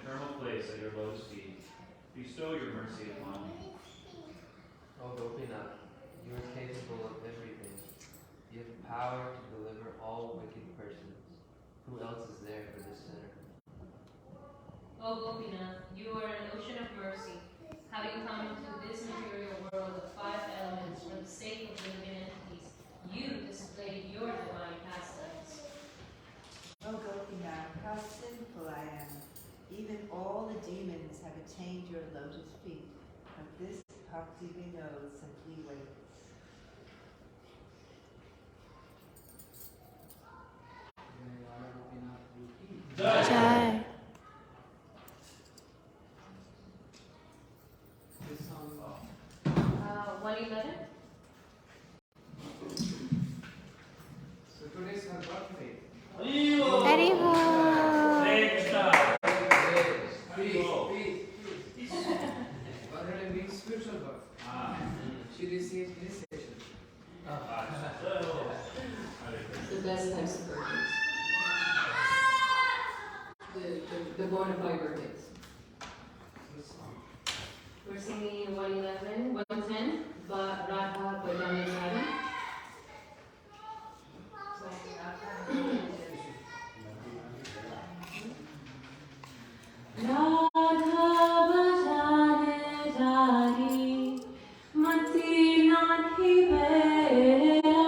eternal place at your lotus feet. Bestow your mercy upon me. O Gopinath, you are capable of everything. You have power to deliver all wicked persons. Who else is there for the sinner? O Gopinath, you are an ocean of mercy, having come into this material world of five elements for the sake of living entities. You displayed your divine pastimes. O Gopinath, how sinful I am. Even all the demons have attained your lotus feet, but this Bhakti Vinod simply waits. Jai. This song, 111. so today's her birthday. Very good. Peace. Already means spiritual birth. She received initiation. The best types of birthdays. The bona fide birthdays. This song. We're singing 111, 110, but Radha Bhajani Radha. Radha Bhajane Jani Mati Nahi Vera.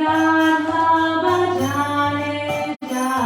Radha Bhajane Jani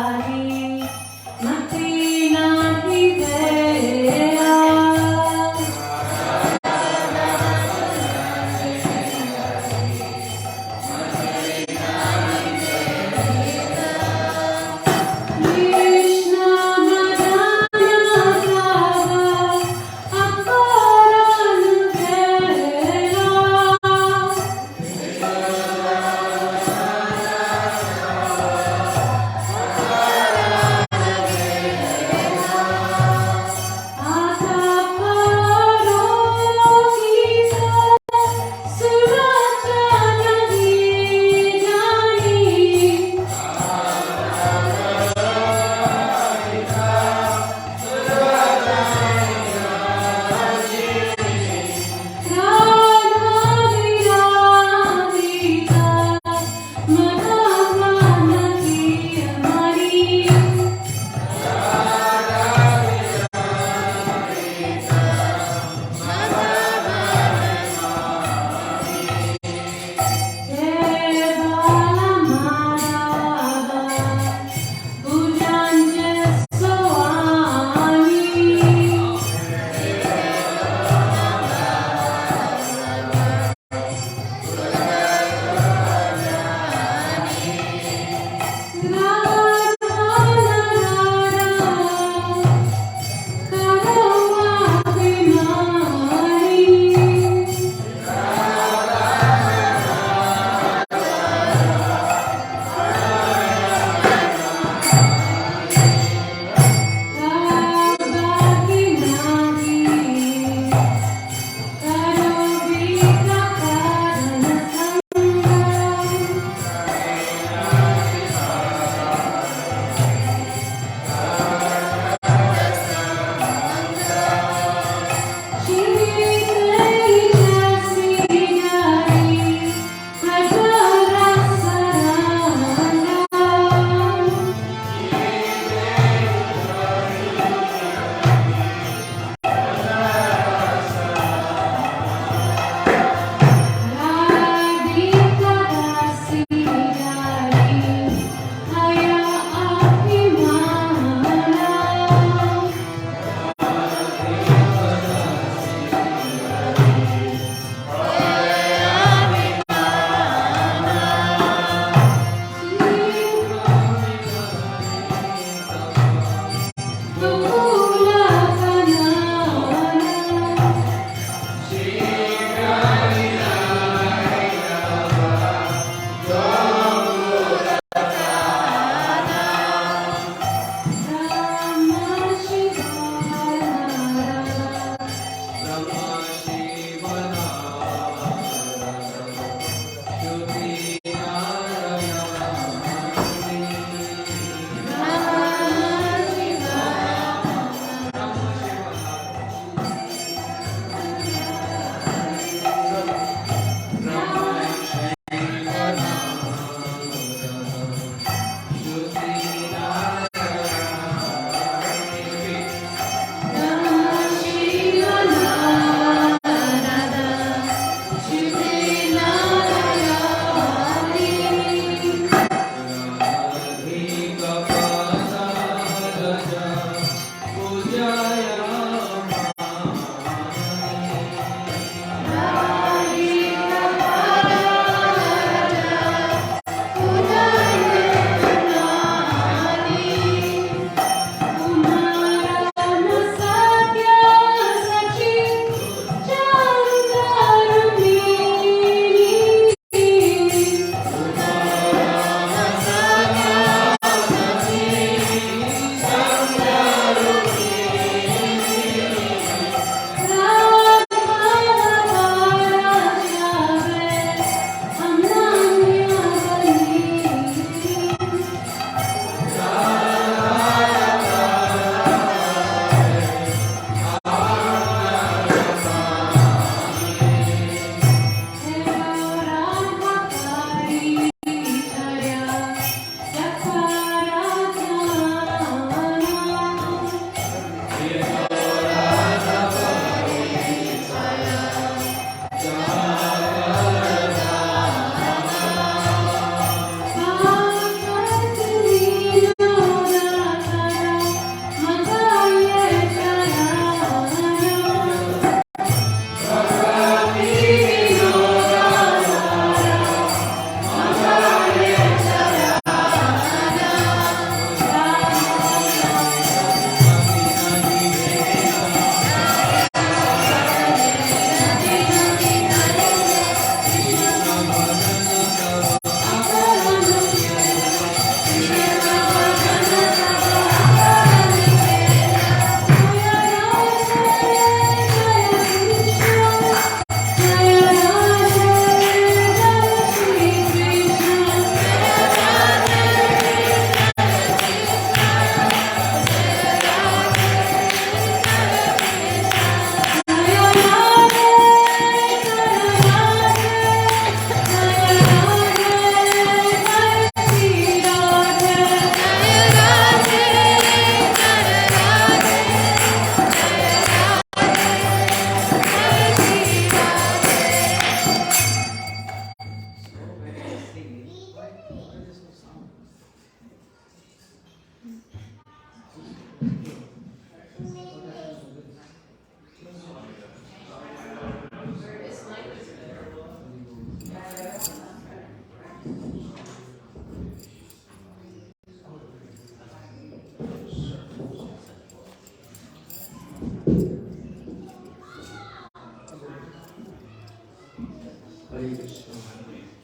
Hare Krishna.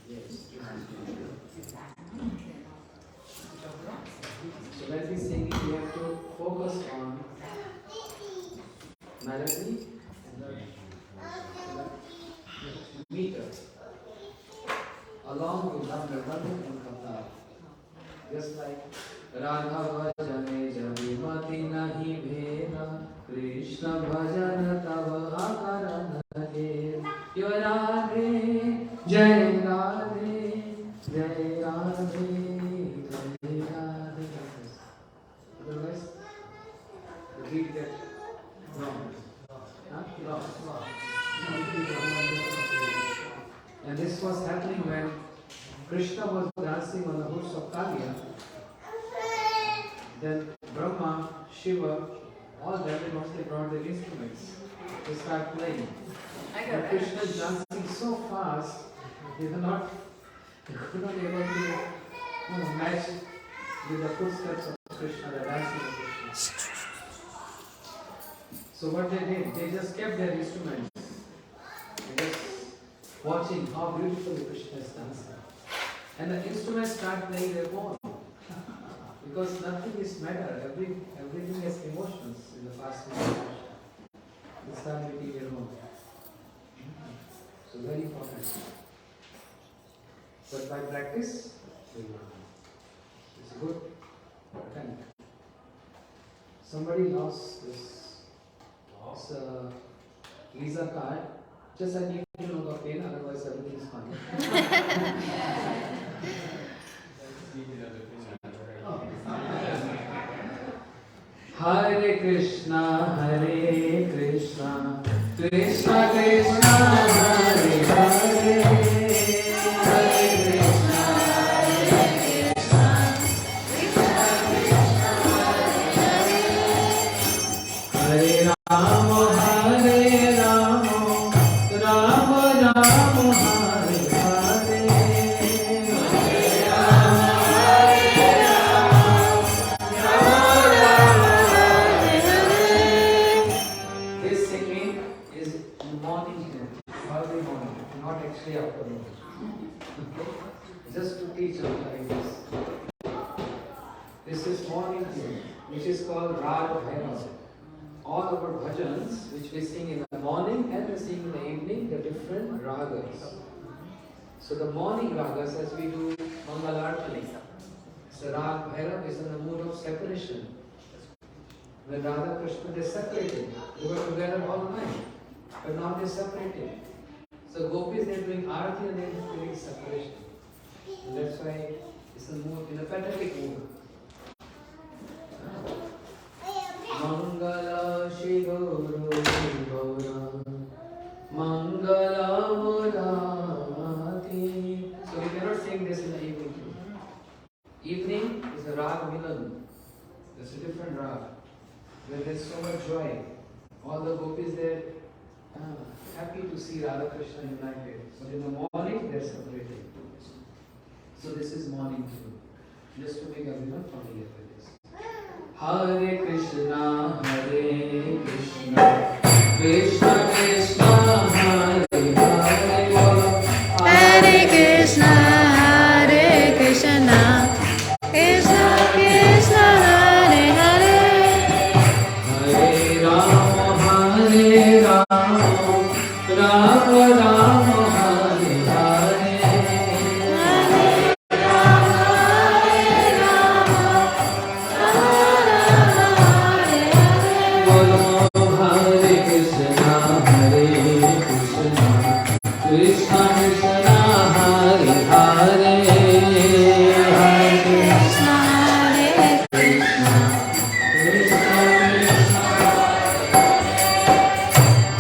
Yes. So when we sing, we have to focus on melody and the meter. Along with number, nothing can come down. Just like Radha bhajane jabi mati nahi bheda, Krishna bhajan tava akaran hare. You Radhe, Jai Radhe, Jai Radhe, Jai Radhe. Otherwise, the beat gets wrong. Huh? Wrong. And this was happening when Krishna was dancing on the horse of Kaliya. Then Brahma, Shiva, all them they brought their instruments to start playing. And Krishna is dancing so fast, they could not able to match with the footsteps of Krishna, the dancing of Krishna. So what they did, they just kept their instruments. They just watching how beautifully Krishna is dancing. And the instruments start playing their own. Because nothing is matter, everything has emotions in the past meditation. They start making their own. So very important. But by practice, it's good. Okay. Somebody lost this Visa card. Just I need to know the pin, otherwise everything is fine. Hare Krishna, Krishna Krishna, Hare Hare, Hare Krishna, Hare Rama, Hare Rama, Rama Rama, Hare Hare. Just to teach you like this. This is morning hymn, which is called Rag Bhairav. All our bhajans, which we sing in the morning and we sing in the evening, the different ragas. So the morning ragas, as we do Mangalarti, so Rag Bhairav is in the mood of separation. When Radha Krishna they separated, they were together all night, but now they separated. So gopis they are doing arati and they are doing separation. And that's why it's a mood, in a pathetic mood. Mangala Shiva Gaura Mangala Murati. So we cannot sing this in the evening. Evening is a Rag Milan. It's a different Rag. Where there's so much joy. All the gopis there happy to see Radha Krishna united. But in the morning they're separated. So this is morning too. Just to make everyone familiar with this. Hare Krishna, Krishna Krishna, Hare Hare. Hare Krishna, Krishna Krishna, Hare Hare. Hare Rama, Rama Rama, Hare Hare. Krishna Krishna, Hare Hare. Hare Krishna, Krishna Krishna,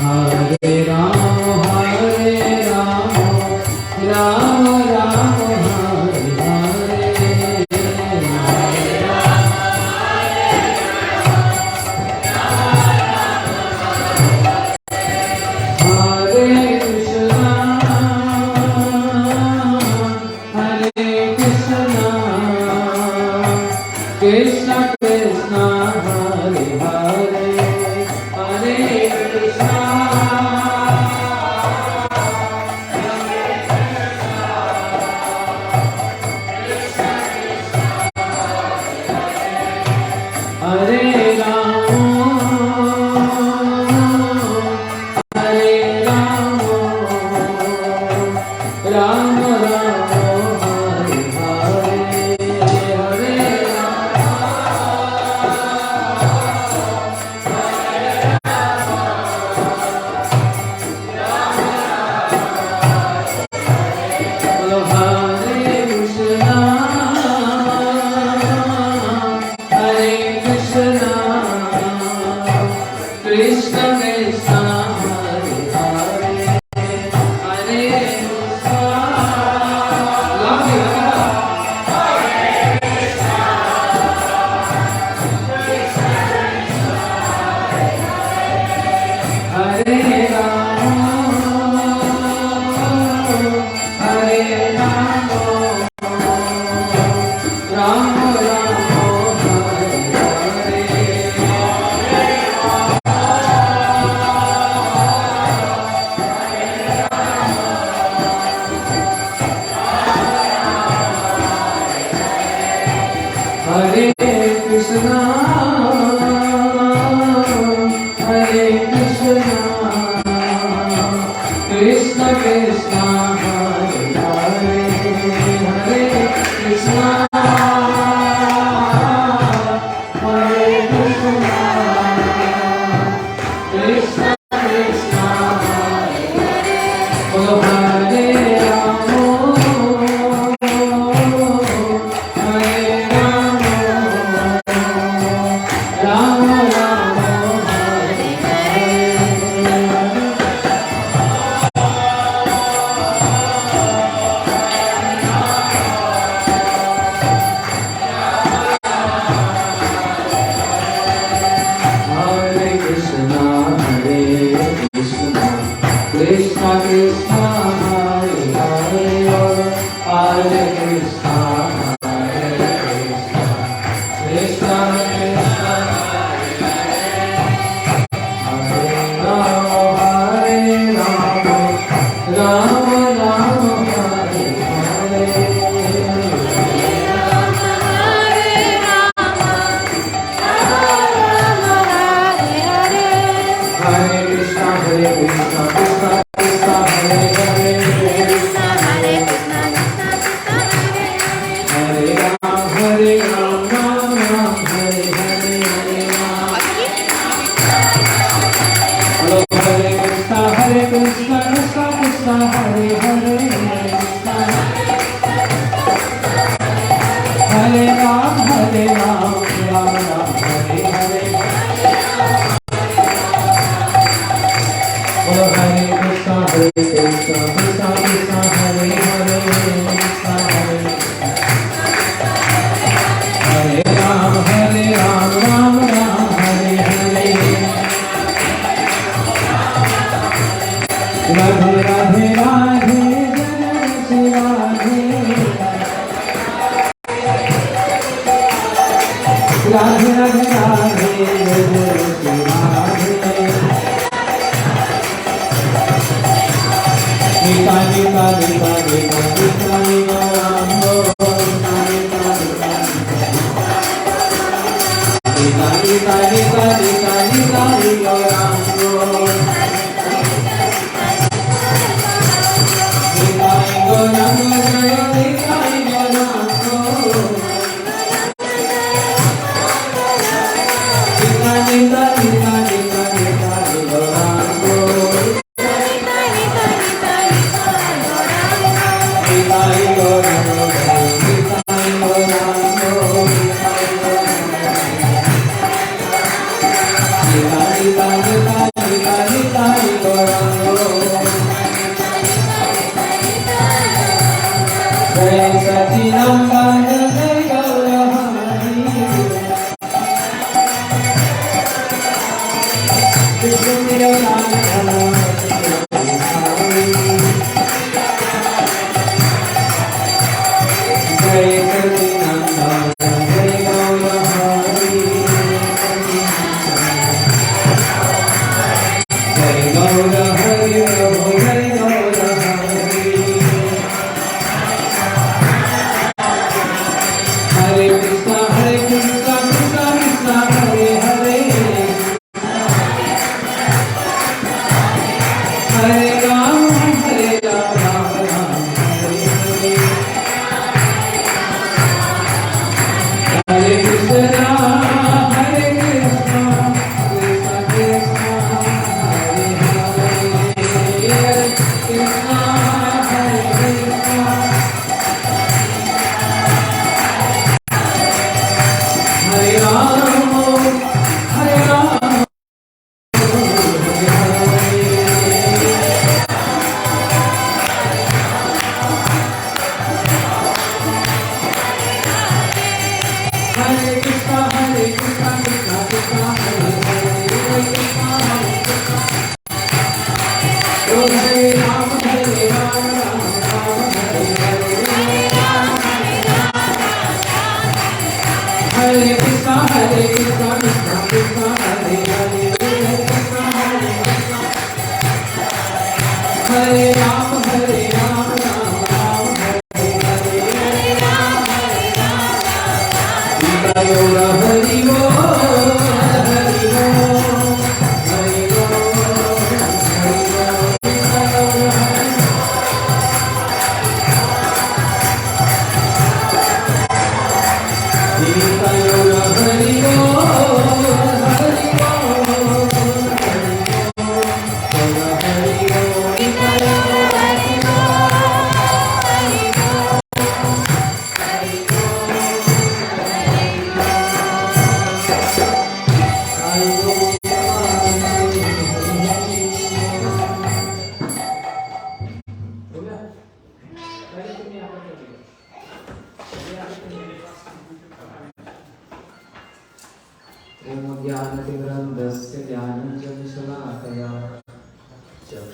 Hare Rama, Hare Krishna, Hare Krishna, Krishna Krishna, Hare Hare, Hare Krishna, Hare Krishna, Krishna Krishna, Hare Hare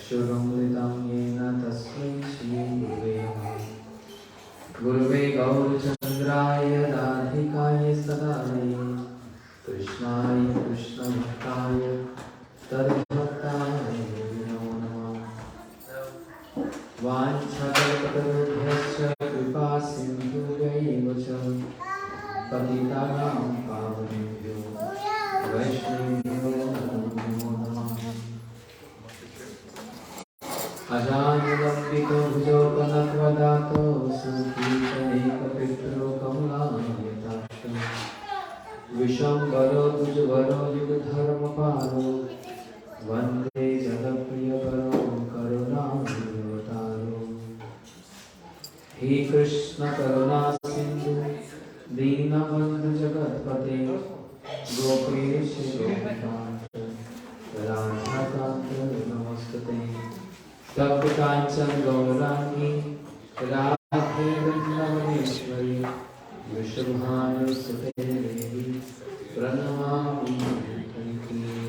चक्षुरुन्मिलितं येन तस्मै श्रीगुरुवे नमः। गुरुवे गौरचन्द्राय राधिकाय सदाय कृष्णाय कृष्णभक्ताय तद्भक्ताय नमो नमः। वाञ्छाकल्पतरुभ्यश्च कृपा सिन्धुभ्यैव च पतितानां पावनेभ्यो वैष्णवेभ्यो नमो नमः। अजानुलम्बितो भुजोपनत्वदातो सुकीर्तनैकपितरो कमलायताक्षो विशम्बरो द्विजवरो युगधर्मपालो वन्दे जगत्प्रियकरो करुणावतारो। हे कृष्ण करुणा सिन्धु दीनबन्धु जगत्पते गोपेश गोपिकान्त राधाकान्त नमस्तुते। तप्त कांचन गौरांगी राधे वृंदावनेश्वरी विश्वभानुसुते देवी प्रणमामि हरिप्रिये।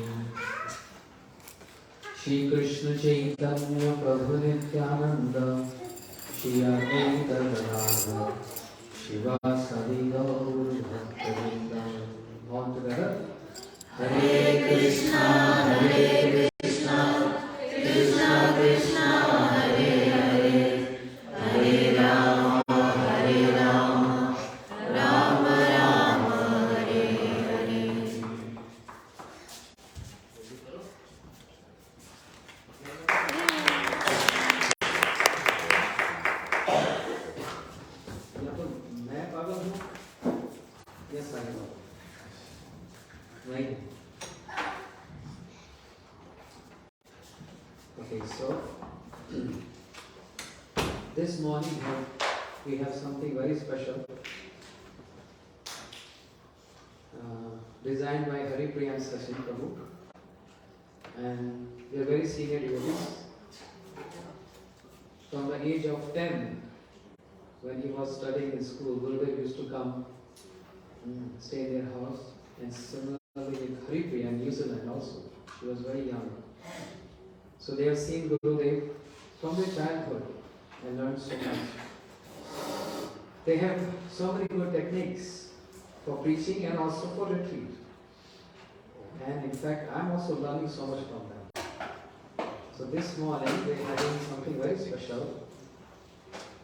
श्री कृष्ण चैतन्य प्रभु नित्यानंद श्री अद्वैत गदाधर शिवासादि गौर भक्तवृंद। All together. Hare Krishna, Krishna Krishna, Hare Hare, Hare Rama, Rama Rama, Hare Hare. मैं पागल हूँ? Yes, I know. Right. Okay, so this morning we have something very special designed by Haripriya and Sachin Prabhu, and they are very senior devotees. From the age of 10, when he was studying in school, Gurudev used to come stay in their house, and similarly with Haripriya in New Zealand also. She was very young. So they have seen Gurudev from their childhood and learned so much. They have so many good techniques for preaching and also for retreat. And in fact, I'm also learning so much from them. So this morning they are having something very special.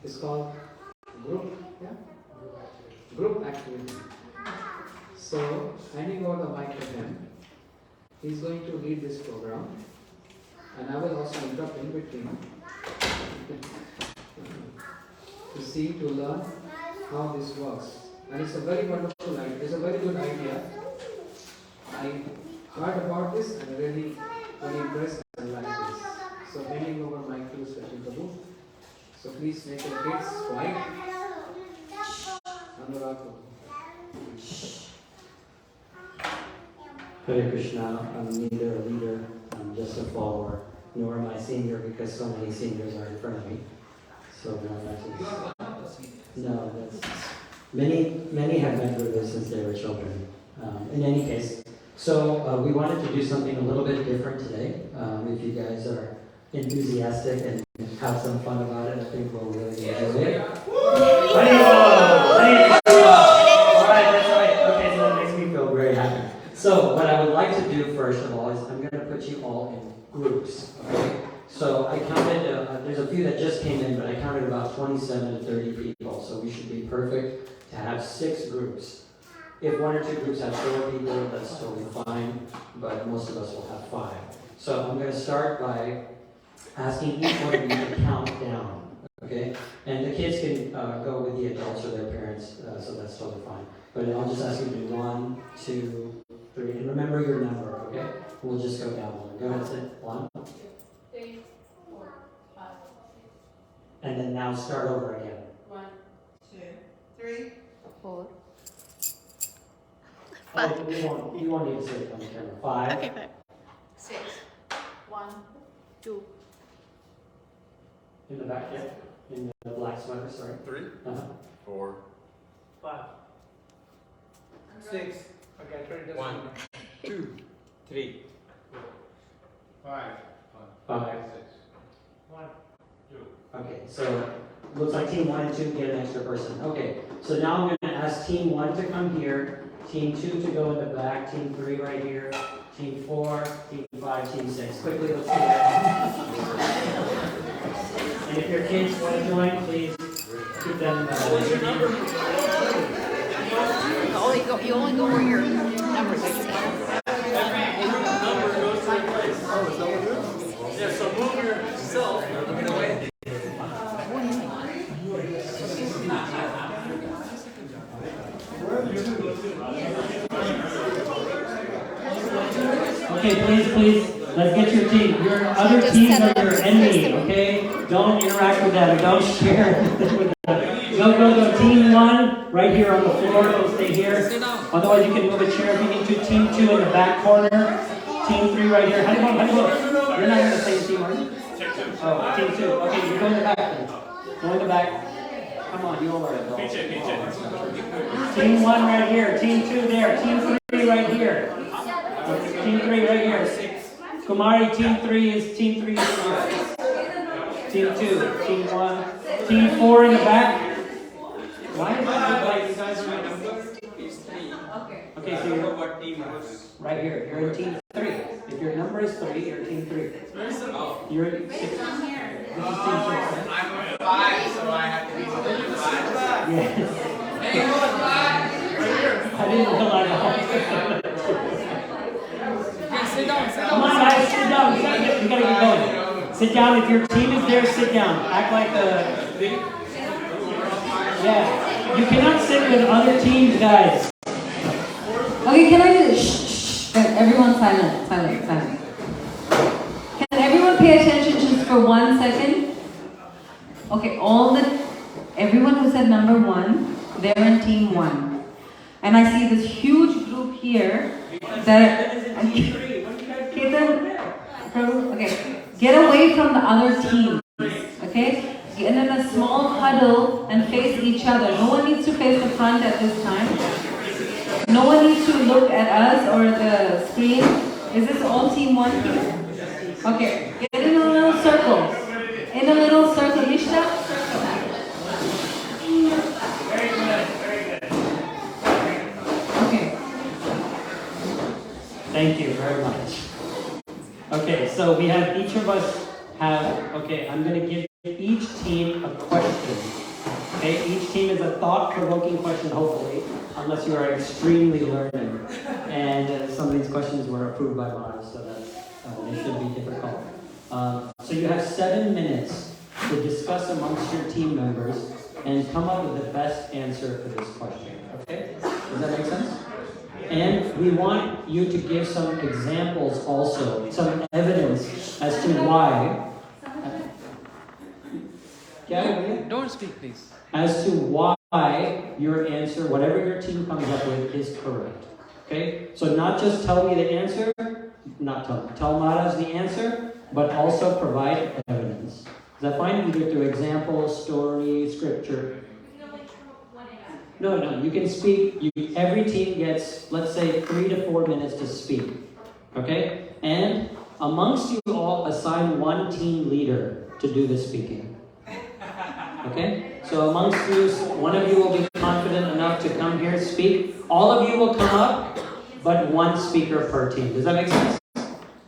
It's called group activity. So handing over the mic to him, he's going to lead this program. And I will also interrupt in between to learn how this works. And it's a very wonderful idea. It's a very good idea. I heard about this and really very impressed and like this. So handing over my to Sachin Prabhu. So please make your kids quiet. Anurag. Hare Krishna, I'm neither a leader, I'm just a follower, nor am I senior because so many seniors are in front of me. So no, that's many have met Buddha since they were children. In any case, so we wanted to do something a little bit different today. If you guys are enthusiastic and have some fun about it, I think we'll really enjoy it. Alright, that's right. Okay, so that makes me feel very happy. So what I would like to do first of all is I'm going to put you all in groups. Okay? So I counted, there's a few that just came in, but I counted about 27 to 30 people. So we should be perfect to have 6 groups. If 1 or 2 groups have 4 people, that's totally fine, but most of us will have 5. So I'm going to start by asking each one of you to count down. Okay? And the kids can go with the adults or their parents, so that's totally fine. But I'll just ask you to do 1, 2, 3, and remember your number, okay? We'll just go down one. Go ahead, Sid. 1, 3, 4, 5. and then now start over again. 1, 2, 3, 4. Oh, you won't need to say it on the camera. 5. Okay, 5. 6, 1, 2. In the back there. In the black sweater, sorry. 3, Uh-huh. 4, 5, 6. Okay, I tried this 1, 2, 3, 5, 5, 6. 1, 2. Okay, so looks like team 1 and 2 get an extra person. Okay, so now I'm going to ask team 1 to come here, team 2 to go in the back, team 3 right here, team 4, team 5, team 6. Quickly, let's do that. And if your kids want to join, please keep them. What's your number? You only go where your numbers are. Number goes to the place. Oh, is that what it is? Yeah, so move yourself. Okay, please, let's get your team. Your other teams are your enemy, okay? Don't interact with them. Don't share with them. Go. Team 1, right here on the floor. Don't stay here. Otherwise, you can move a chair if you need to. Team 2 in the back corner. Team 3 right here. How do you go? You're not in the same team, are you? Oh, team 2. Okay, you go in the back then. Go in the back. Come on, you all are adults. Team 1 right here. Team 2 there. Team 3 right here. Team 3 right here. Kumari, team 3 is here. Team 2, team 1, team 4 in the back. Why is it look like you guys are in Okay, so you're right here. You're in team 3. If your number is 3, you're team 3. You're in 6. This is team 6. I'm 5, so I have to be 5. Yes. I didn't realize that. Sit down. Come on, guys, sit down. We gotta get going. Sit down. If your team is there, sit down. Act like yeah. You cannot sit with other teams, guys. Okay, can I just shh. Everyone silent. Can everyone pay attention just for 1 second? Okay, everyone who said number 1, they're in team 1. And I see this huge group here that okay, get away from the other team. Okay? Get in a small huddle and face each other. No one needs to face the front at this time. No one needs to look at us or the screen. Is this all team 1 here? Okay. Get in a little circle. Ishta? Okay. Thank you very much. Okay, so we have each of us I'm going to give each team a question. Okay, each team is a thought-provoking question, hopefully, unless you are extremely learning. And some of these questions were approved by Mars, so that they should be difficult. So you have 7 minutes to discuss amongst your team members and come up with the best answer for this question. Okay? Does that make sense? And we want you to give some examples also, some evidence as to why. Don't speak, please. As to why your answer, whatever your team comes up with, is correct. Okay? So not just tell me the answer, tell Maharaj the answer, but also provide evidence. Is that fine? Either through example, story, scripture. No, you can speak. Every team gets, let's say, 3 to 4 minutes to speak. Okay? And amongst you all, assign one team leader to do the speaking. Okay? So amongst you, one of you will be confident enough to come here and speak. All of you will come up, but one speaker per team. Does that make sense?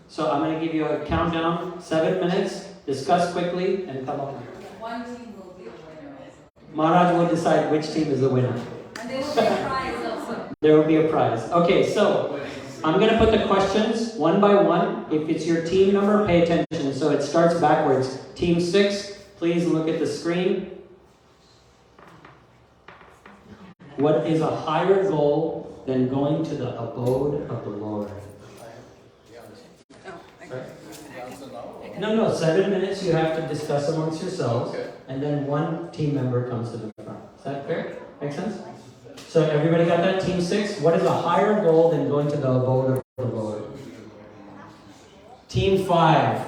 So I'm going to give you a countdown, 7 minutes, discuss quickly, and come up here. One team will be the winner. Maharaj will decide which team is the winner. And there will be a prize also. There will be a prize. Okay, so I'm going to put the questions one by one. If it's your team number, pay attention. So it starts backwards. Team 6, please look at the screen. What is a higher goal than going to the abode of the Lord? No, 7 minutes you have to discuss amongst yourselves, and then one team member comes to the front. Is that fair? Make sense? So everybody got that? Team 6, what is a higher goal than going to the abode of the Lord? Team 5,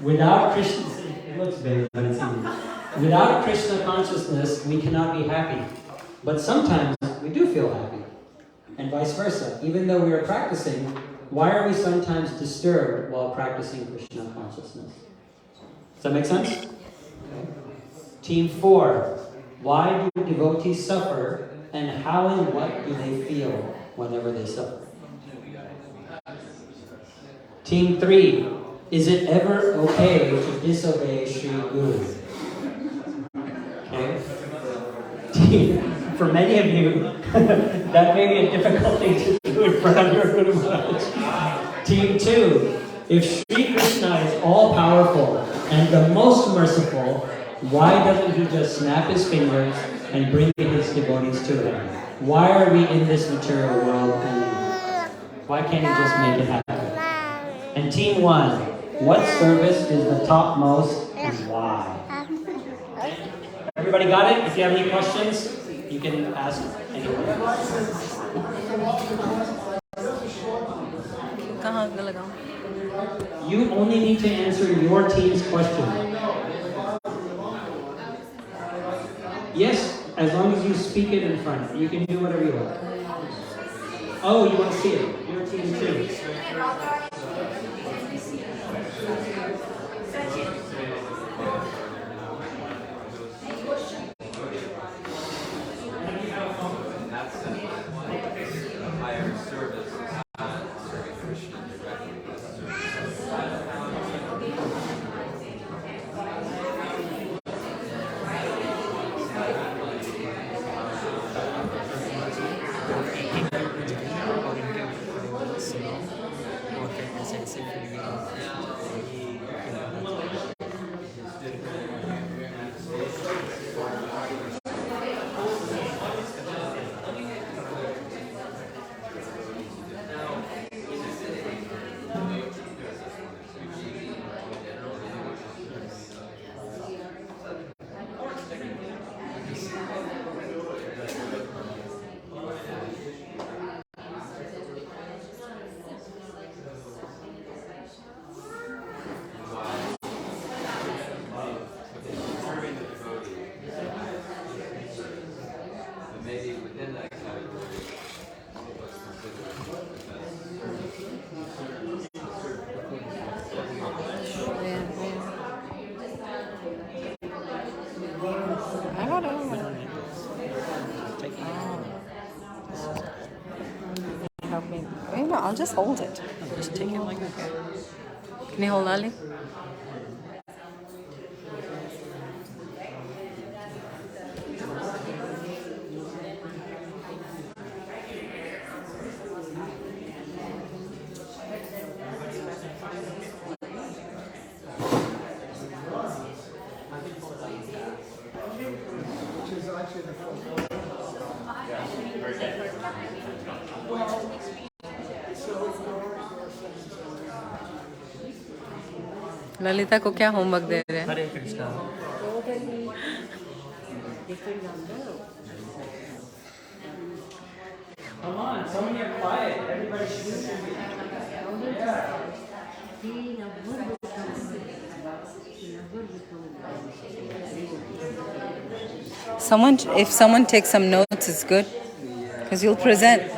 without Krishna, it looks big, but it's easy. Without Krishna consciousness, we cannot be happy. But sometimes we do feel happy, and vice versa. Even though we are practicing, why are we sometimes disturbed while practicing Krishna consciousness? Does that make sense? Okay. Team 4. Why do devotees suffer, and how and what do they feel whenever they suffer? Team 3. Is it ever okay to disobey Sri Guru? Okay. For many of you, that may be a difficult thing to do in front of your Guru Maharaj. Team 2. If Sri Krishna is all-powerful and the most merciful, why doesn't he just snap his fingers and bring his devotees to him? Why are we in this material world and why can't he just make it happen? And Team 1, what service is the topmost and why? Everybody got it? If you have any questions, you can ask anyone. You only need to answer your team's question. Yes, as long as you speak it in front. You can do whatever you want. Oh, you want to see it? Your team too. I'll just hold it. Just take it like that. Can you hold Ali? Lalita को क्या homework दे रहे हैं? हरे Krishna. Come on, some of you are quiet. Everybody should If someone takes some notes, it's good, because you'll present.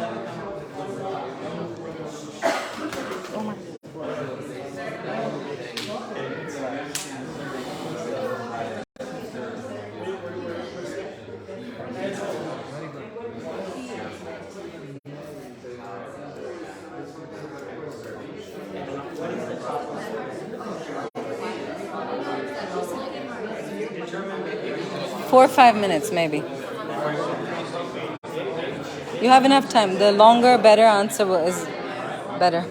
Four or 5 minutes, maybe. You have enough time. The longer, better answer is better.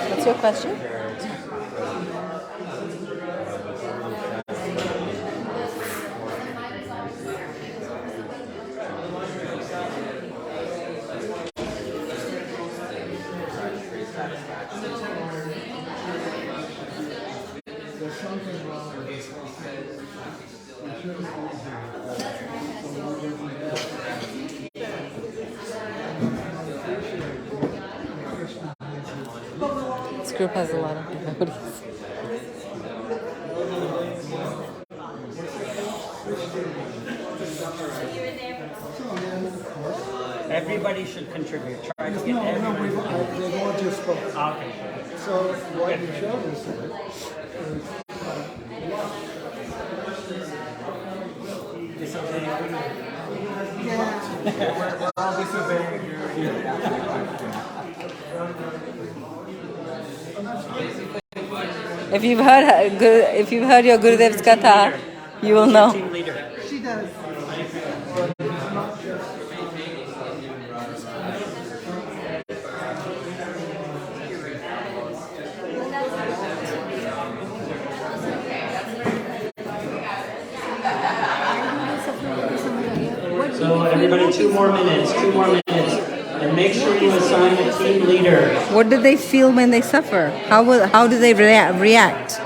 What's your question? This group has a lot of devotees. Everybody should contribute. Try to get everybody. They've all just spoken. Okay. So what you showed us We're all disobeying you. If you've heard your Gurudev's katha, you will know. Team leader. She does. So everybody, 2 more minutes, 2 more minutes. And make sure you assign a team leader. What do they feel when they suffer? How do they react?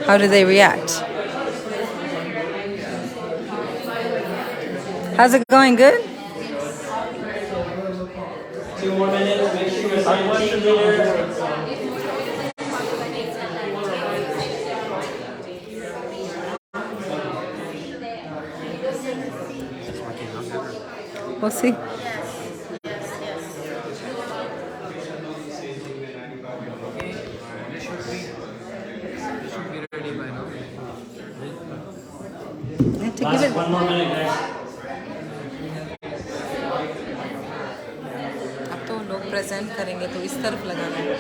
How do they react? How's it going? Good? 2 more minutes, make sure you assign a team leader. We'll see. Last 1 more minute, guys. अब तो लोग present करेंगे तो इस तरफ लगाना है.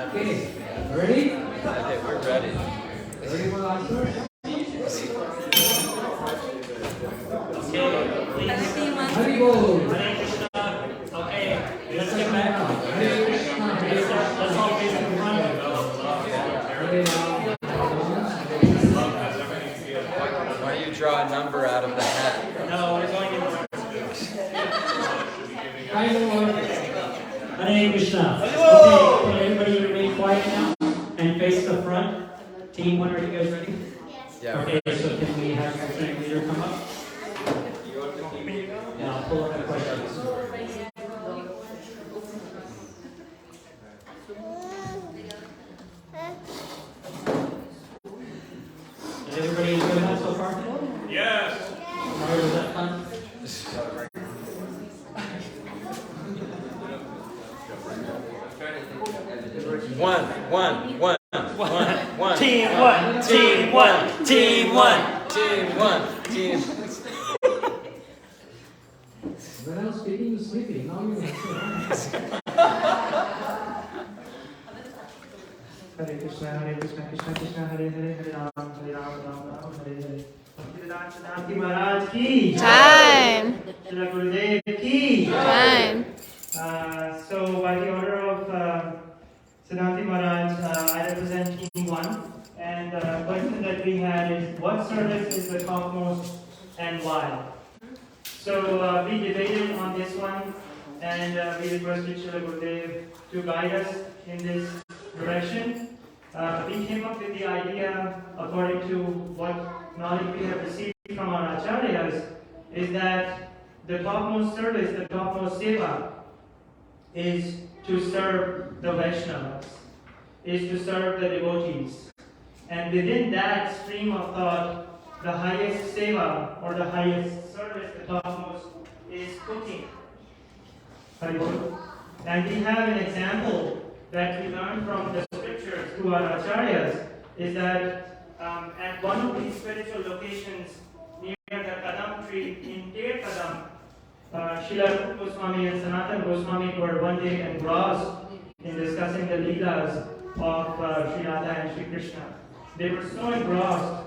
Okay, ready? Okay, we're ready. Ready for the answer? Hari Bol. Okay, let's get back. Let's all face in front. Why don't you draw a number out of the hat? No, we're going in the Time over. Hare Krishna. Okay, can everybody remain quiet now and face the front? Team 1, are you guys ready? Yeah. Okay, so can we have the team leader come up? And I'll pull up the questions. Did everybody enjoy that so far? Yes. Mario, was that fun? One. Team 1. Team 1. Team 1. Team 1. Team. When I was speaking, you sleeping. Now you answer. Hare Krishna, Krishna Krishna, Hare Hare, Hare Ram, Ram, Hare Hare. Bhaktivedanta Siddhanti Maharaj ki Time. Srila Gurudev ki Time. So by the order of Siddhanti Maharaj, I represent Team 1, and the question that we had is, what service is the topmost and why? So we debated on this one, and we requested Srila Gurudev to guide us in this direction. We came up with the idea, according to what knowledge we have received from our acharyas, is that the topmost service, the topmost seva, is to serve the Vaishnavas, is to serve the devotees. And within that stream of thought, the highest seva or the highest service, the topmost, is cooking. And we have an example that we learned from the scriptures through our acharyas, is that at one of these spiritual locations near the Kadam tree in Day Kadam, Srila Rupa Goswami and Sanatana Goswami were one day engrossed in discussing the leelas of Sri Radha and Sri Krishna. They were so engrossed.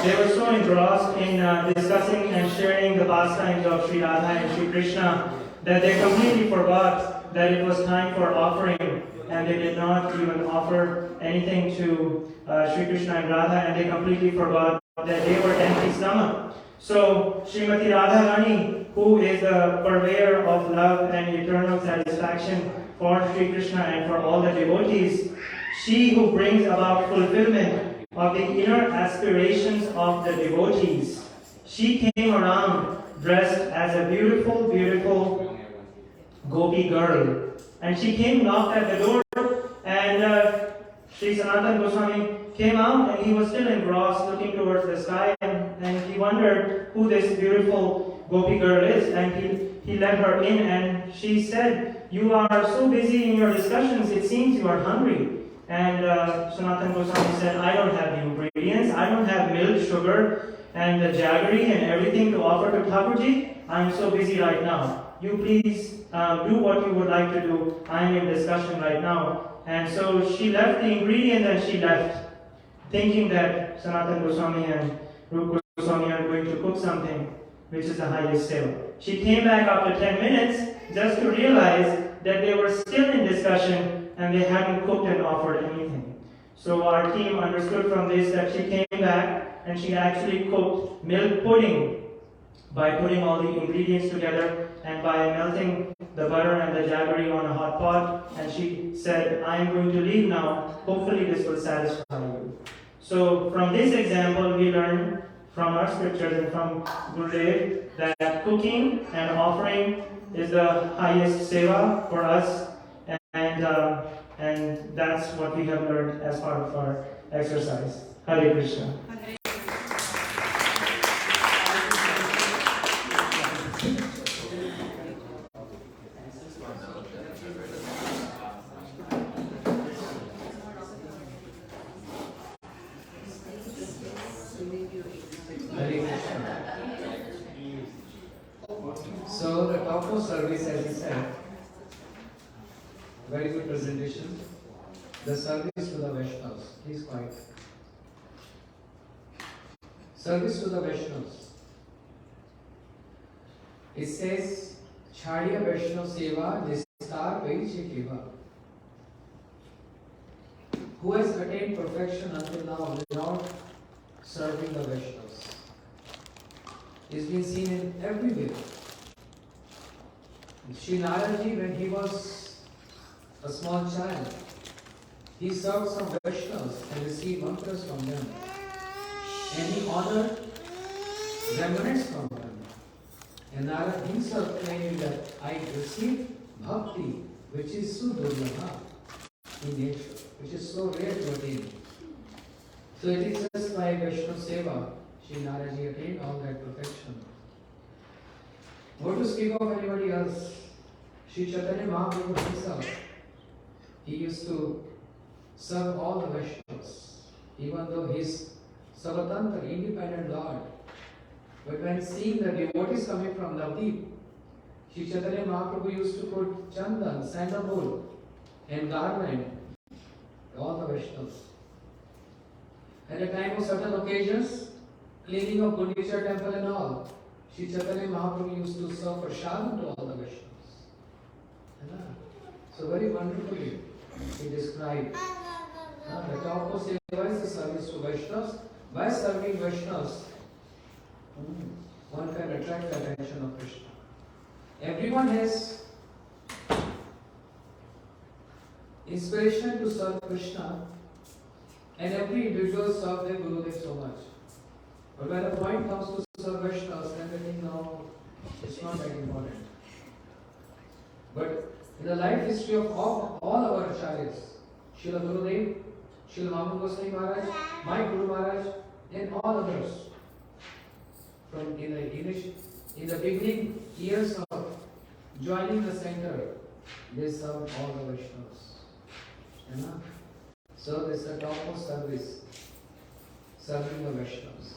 they were so engrossed in discussing and sharing the pastimes of Sri Radha and Sri Krishna that they completely forgot that it was time for offering, and they did not even offer anything to Sri Krishna and Radha, and they completely forgot that they were empty stomach. So Srimati Radharani, who is the purveyor of love and eternal satisfaction for Sri Krishna and for all the devotees, she who brings about fulfillment of the inner aspirations of the devotees, she came around dressed as a beautiful, beautiful gopi girl. And she came, knocked at the door, and Sri Sanatana Goswami came out, and he was still engrossed looking towards the sky, and he wondered who this beautiful gopi girl is, and he let her in, and she said, "You are so busy in your discussions, it seems you are hungry." And Sanatana Goswami said, "I don't have the ingredients, I don't have milk, sugar, and the jaggery and everything to offer to Thakurji. I am so busy right now. You please do what you would like to do. I am in discussion right now." And so she left the ingredients and she left, thinking that Sanatana Goswami and Rupa Goswami are going to cook something, which is the highest seva. She came back after 10 minutes just to realize that they were still in discussion and they hadn't cooked and offered anything. So our team understood from this that she came back and she actually cooked milk pudding by putting all the ingredients together and by melting the butter and the jaggery on a hot pot. And she said, "I am going to leave now. Hopefully this will satisfy you." So from this example, we learn from our scriptures and from Gurudev that cooking and offering is the highest seva for us, and that's what we have learned as part of our exercise. Hare Krishna. So the topmost service, as he said, very good presentation. The service to the Vaishnavas. Please quiet. Service to the Vaishnavas. It says, Chhadiya Vaishnav Seva Nistar Vaiche Keva. Who has attained perfection until now without serving the Vaishnavas? It's been seen in everywhere. Sri Naraji, when he was a small child, he served some Vaishnavas and received mantras from them. And he honored remnants from them. And Narad himself claimed that I received bhakti, which is so durlabha in nature, which is so rare to attain. So it is just by Vaishnava Seva, Sri Naraji attained all that perfection. What to speak of anybody else? Sri Chaitanya Mahaprabhu himself, he used to serve all the Vaishnavas, even though he is Savatantra, independent Lord. But when seeing the devotees coming from Navdeep, Sri Chaitanya Mahaprabhu used to put chandan, sandalwood, and garland to all the Vaishnavas. At the time of certain occasions, cleaning of Gundicha temple and all, Sri Chaitanya Mahaprabhu used to serve prashadam to all the Vaishnavas. So very wonderfully he described the topmost seva is the service to Vaishnavas. By serving Vaishnavas, one can attract the attention of Krishna. Everyone has inspiration to serve Krishna, and every individual serves their Gurudev so much. But when the point comes to serve Vaishnavas, then they think, no, it's not that important. But in the life history of all our acharyas, Srila Gurudev, Srila Mahamad Goswami Maharaj, my Guru Maharaj, and all others, from in the beginning years of joining the center, they served all the Vaishnavas. So this is the topmost service, serving the Vaishnavas.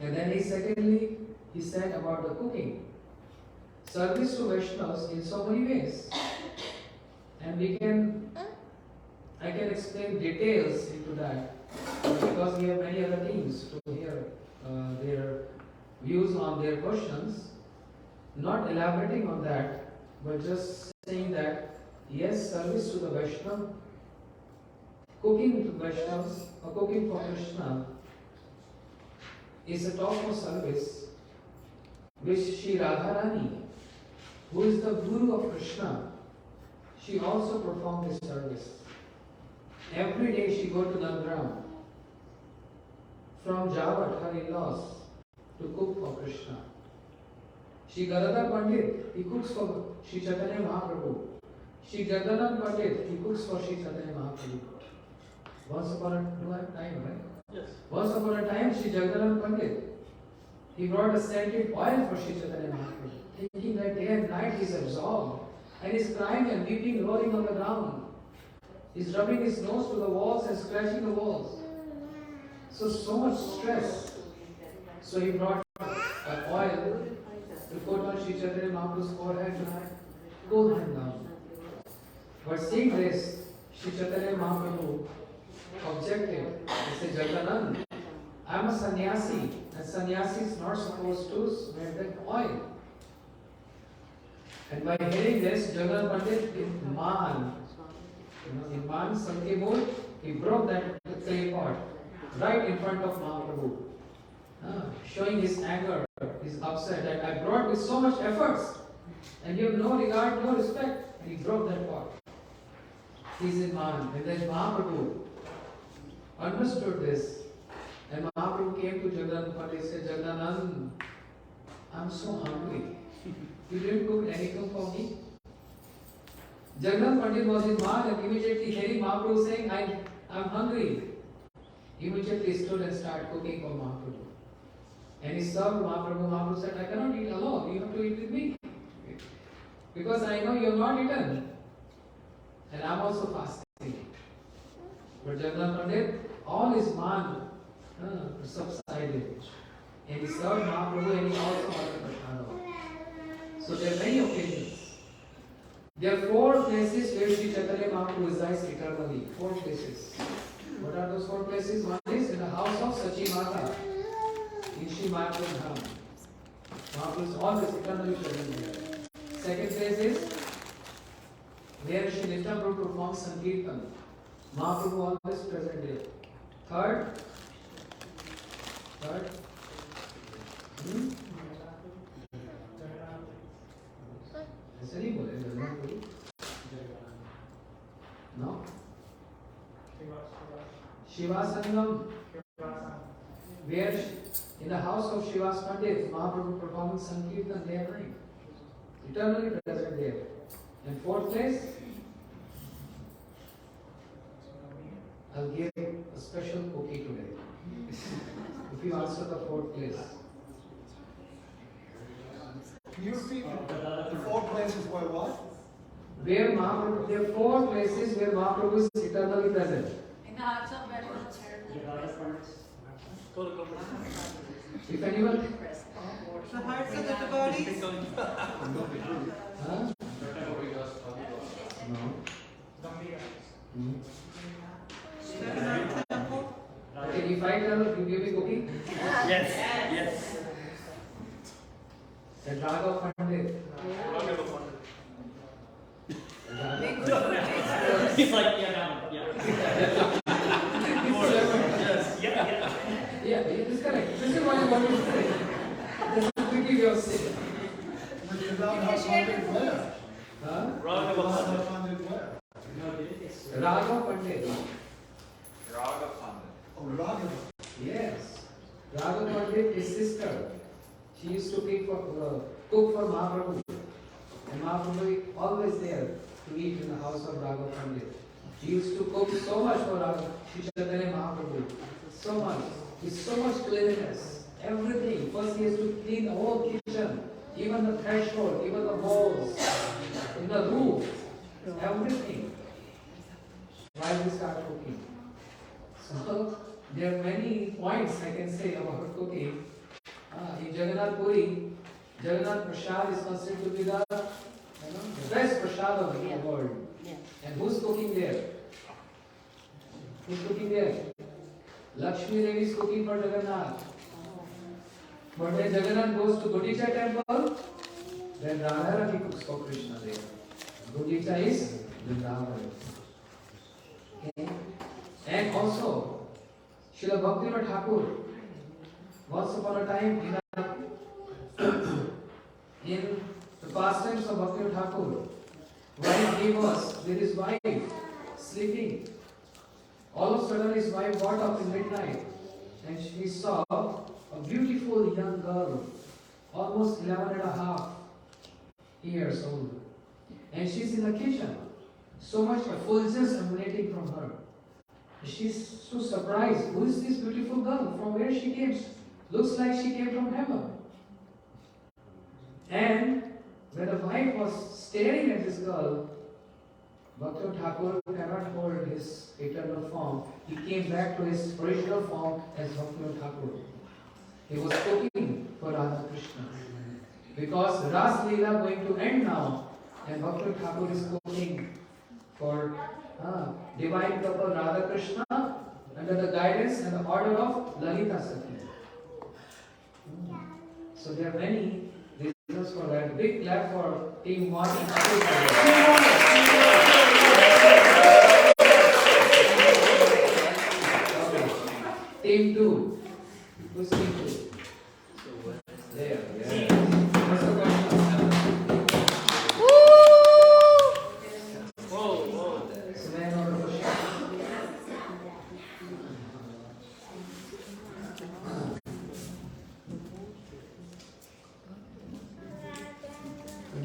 And then secondly, he said about the cooking. Service to Vaishnavas in so many ways. And I can explain details into that. because we have many other teams to hear their views on their questions, not elaborating on that, but just saying that yes, service to the Vaishnava, cooking to Vaishnavas or cooking for Krishna is a topmost service which Sri Radharani, who is the Guru of Krishna, she also performed this service. Every day she go to Nandaram from Javat, her in-laws, to cook for Krishna. Shri Gadadhar Pandit, he cooks for Shri Chaitanya Mahaprabhu. Shri Jagannath Pandit, he cooks for Shri Chaitanya Mahaprabhu. Once upon a time, right? Yes. Once upon a time, Shri Jagannath Pandit, he brought a scented oil for Shri Chaitanya Mahaprabhu, thinking that day and night he is absorbed, and is crying and weeping, rolling on the ground. He's rubbing his nose to the walls and scratching the walls. So much stress. So he brought an oil to put on Shri Chaitanya Mahaprabhu's forehead to cool him down. But seeing this, Shri Chaitanya Mahaprabhu objected. He said, Jagannath, I am a sannyasi, and sannyasi is not supposed to wear that oil. And by hearing this, Jagannath Pandit in Man, in Man Sankebol, he broke that clay pot right in front of Mahaprabhu, showing his anger, his upset that I brought with so much efforts, and you have no regard, no respect. And he broke that pot. He's in Man. And then Mahaprabhu understood this. And Mahaprabhu came to Jagannath Pandit and said, Jagannath, I'm so hungry. You didn't cook anything for me? Jagannath Pandit was in Man, and immediately hearing Mahaprabhu saying, I'm hungry, immediately stood and started cooking for Mahaprabhu. And he served Mahaprabhu. Mahaprabhu said, I cannot eat alone, you have to eat with me. Because I know you have not eaten. And I'm also fasting. But Jagannath Pandit, all his man subsided. And he served Mahaprabhu, and he also ordered prasad. So there are many occasions. There are 4 places where Sri Chaitanya Mahaprabhu resides eternally. 4 places. What are those 4 places? One is in the house of Sachi Mata, in Sri Mahaprabhu Dham. Mahaprabhu is always eternally present there. Second place is where Sri Nityananda performs Sankirtan. Mahaprabhu always present there. Third, ऐसे नहीं बोले Jagannath Puri? No? Shivasangam, where in the house of Shivas Pandit, Mahaprabhu performing Sankirtan day and night. Eternally present there. And 4th place, I'll give a special cookie today. If you answer the 4th place. Can you repeat the 4 places where what? Where Mahaprabhu, there are 4 places where Mahaprabhu is eternally present. In the hearts of veterans. If anyone. The hearts of the devotees? Huh? No. Jagannath Temple? Okay, if I tell, you give me cookie? Yes. Yes. And Raghav Pandit. He's like, yeah, that one. Yeah. Yes. Yeah. Yeah, it is correct. This is what I wanted to say. This is quickly way of saying. But you don't have Pandit where? Huh? Raghav Pandit where? Raghav Pandit. Oh, Raghav. Yes. Raghav Pandit, his sister. She used to cook for Mahaprabhu. And Mahaprabhu always there to eat in the house of Raghav Pandit. He used to cook so much for Raghav, Sri Chaitanya Mahaprabhu. So much. With so much cleanliness. Everything. First he has to clean the whole kitchen. Even the threshold, even the walls, in the roof. Everything. While we start cooking. So there are many points I can say about cooking. In Jagannath Puri, Jagannath Prasad is considered to be the best prasad in the world. And who's cooking there? Who's cooking there? Lakshmi Devi is cooking for Jagannath. But when Jagannath goes to Gundicha temple, then Radharani cooks for Krishna there. Gundicha is Vrindavan. Okay? And also, Srila Bhaktivinoda Thakur, once upon a time in the pastimes of Bhaktivinoda Thakur, while he was with his wife sleeping, all of a sudden his wife got up in midnight and she saw a beautiful young girl, almost 11.5 years old. And she's in the kitchen. So much effulgence emanating from her. She's so surprised. Who is this beautiful girl? From where she came? Looks like she came from heaven. And when the wife was staring at this girl, Bhaktivinoda Thakur cannot hold his eternal form. He came back to his original form as Bhaktivinoda Thakur. He was cooking for Radha Krishna. Because Ras Leela going to end now, and Bhaktivinoda Thakur is cooking for divine couple Radha Krishna under the guidance and the order of Lalita Sati. So there are many reasons for that. Big clap for Team 1 and Team 2. Who's Team 2? There. What's the question? Whoa. So may I know the question?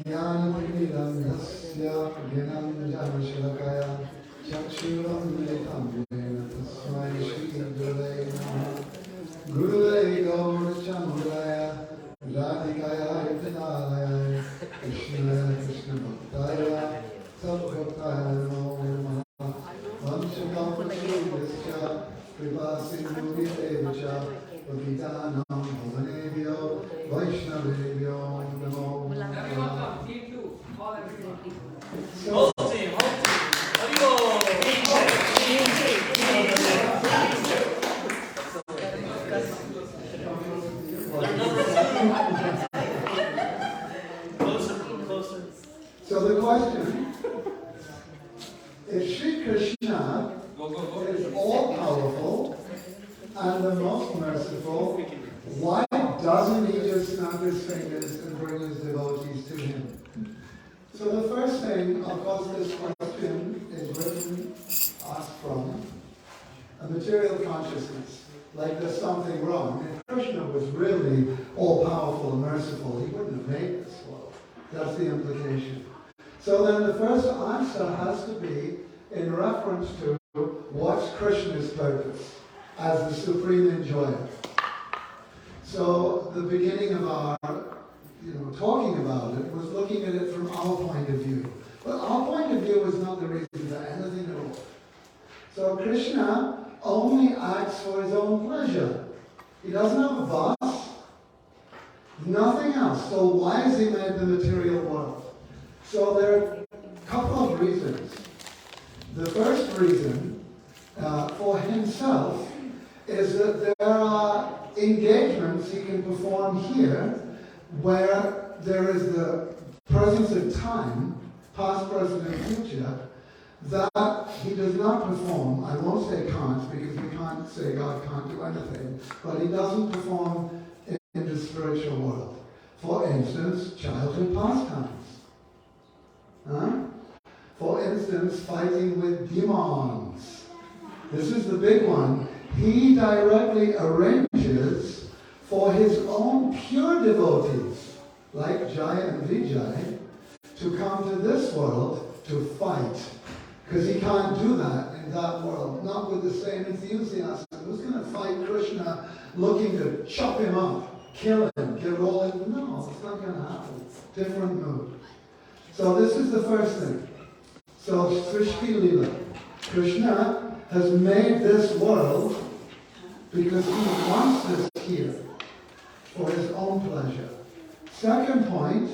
ज्ञानतिमिरन्धस्य ज्ञानञ्जनशलाकया चक्षुरुन्मिलितं येन तस्मै श्रीगुरवे नमः। गुरुवे गौरचन्द्राय राधिकाय विद्यालयाय कृष्णाय कृष्णभक्ताय सद्भक्ताय नमो नमः। वंशकल्पतरुभ्यश्च कृपासिन्धुभ्येव च पतितानां भवनेभ्यो वैष्णवेभ्यो नमो नमः। Team 2. All everybody. Whole team. Closer. So the question, if Sri Krishna is all powerful and the most merciful, why doesn't he just snap his fingers and bring his devotees to him? So the first thing, of course, this question is written, asked from a material consciousness. Like there's something wrong. If Krishna was really all-powerful and merciful, he wouldn't have made this world. That's the implication. So then the first answer has to be in reference to what's Krishna's purpose as the supreme enjoyer. So the beginning of our talking about it was looking at it from our point of view. But our point of view is not the reason for anything at all. So Krishna only acts for his own pleasure. He doesn't have a boss. Nothing else. So why has he made the material world? So there are a couple of reasons. The first reason for himself is that there are engagements he can perform here where there is the presence of time, past, present, and future, that he does not perform. I won't say can't, because we can't say God can't do anything, but he doesn't perform in the spiritual world. For instance, childhood pastimes. For instance, fighting with demons. This is the big one. He directly arranges for his own pure devotees, like Jaya and Vijay, to come to this world to fight. Because he can't do that in that world, not with the same enthusiasm. Who's going to fight Krishna looking to chop him up, kill him, get all in? No, it's not going to happen. Different mood. So this is the first thing. So Srishti Leela. Krishna has made this world because he wants this here for his own pleasure. Second point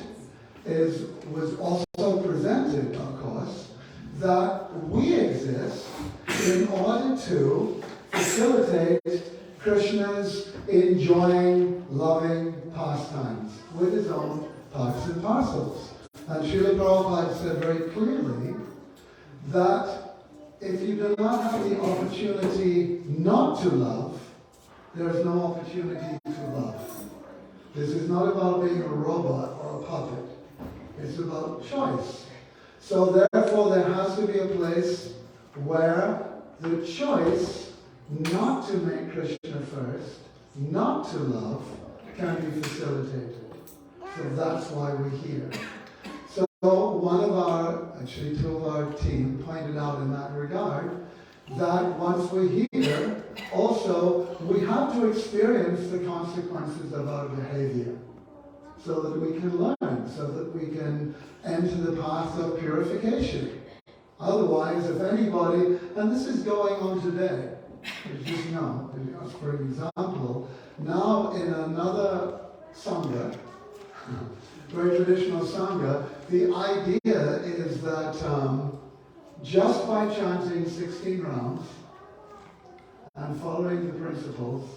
was also presented, of course, that we exist in order to facilitate Krishna's enjoying, loving pastimes with his own parts and parcels. And Srila Prabhupada said very clearly that if you do not have the opportunity not to love, there is no opportunity to love. This is not about being a robot or a puppet. It's about choice. So therefore there has to be a place where the choice not to make Krishna first, not to love, can be facilitated. So that's why we're here. So one of our, actually two of our team pointed out in that regard that once we're here, also we have to experience the consequences of our behavior so that we can learn, so that we can enter the path of purification. Otherwise, if anybody, and this is going on today, just know, for example, now in another Sangha, very traditional Sangha, the idea is that just by chanting 16 rounds and following the principles,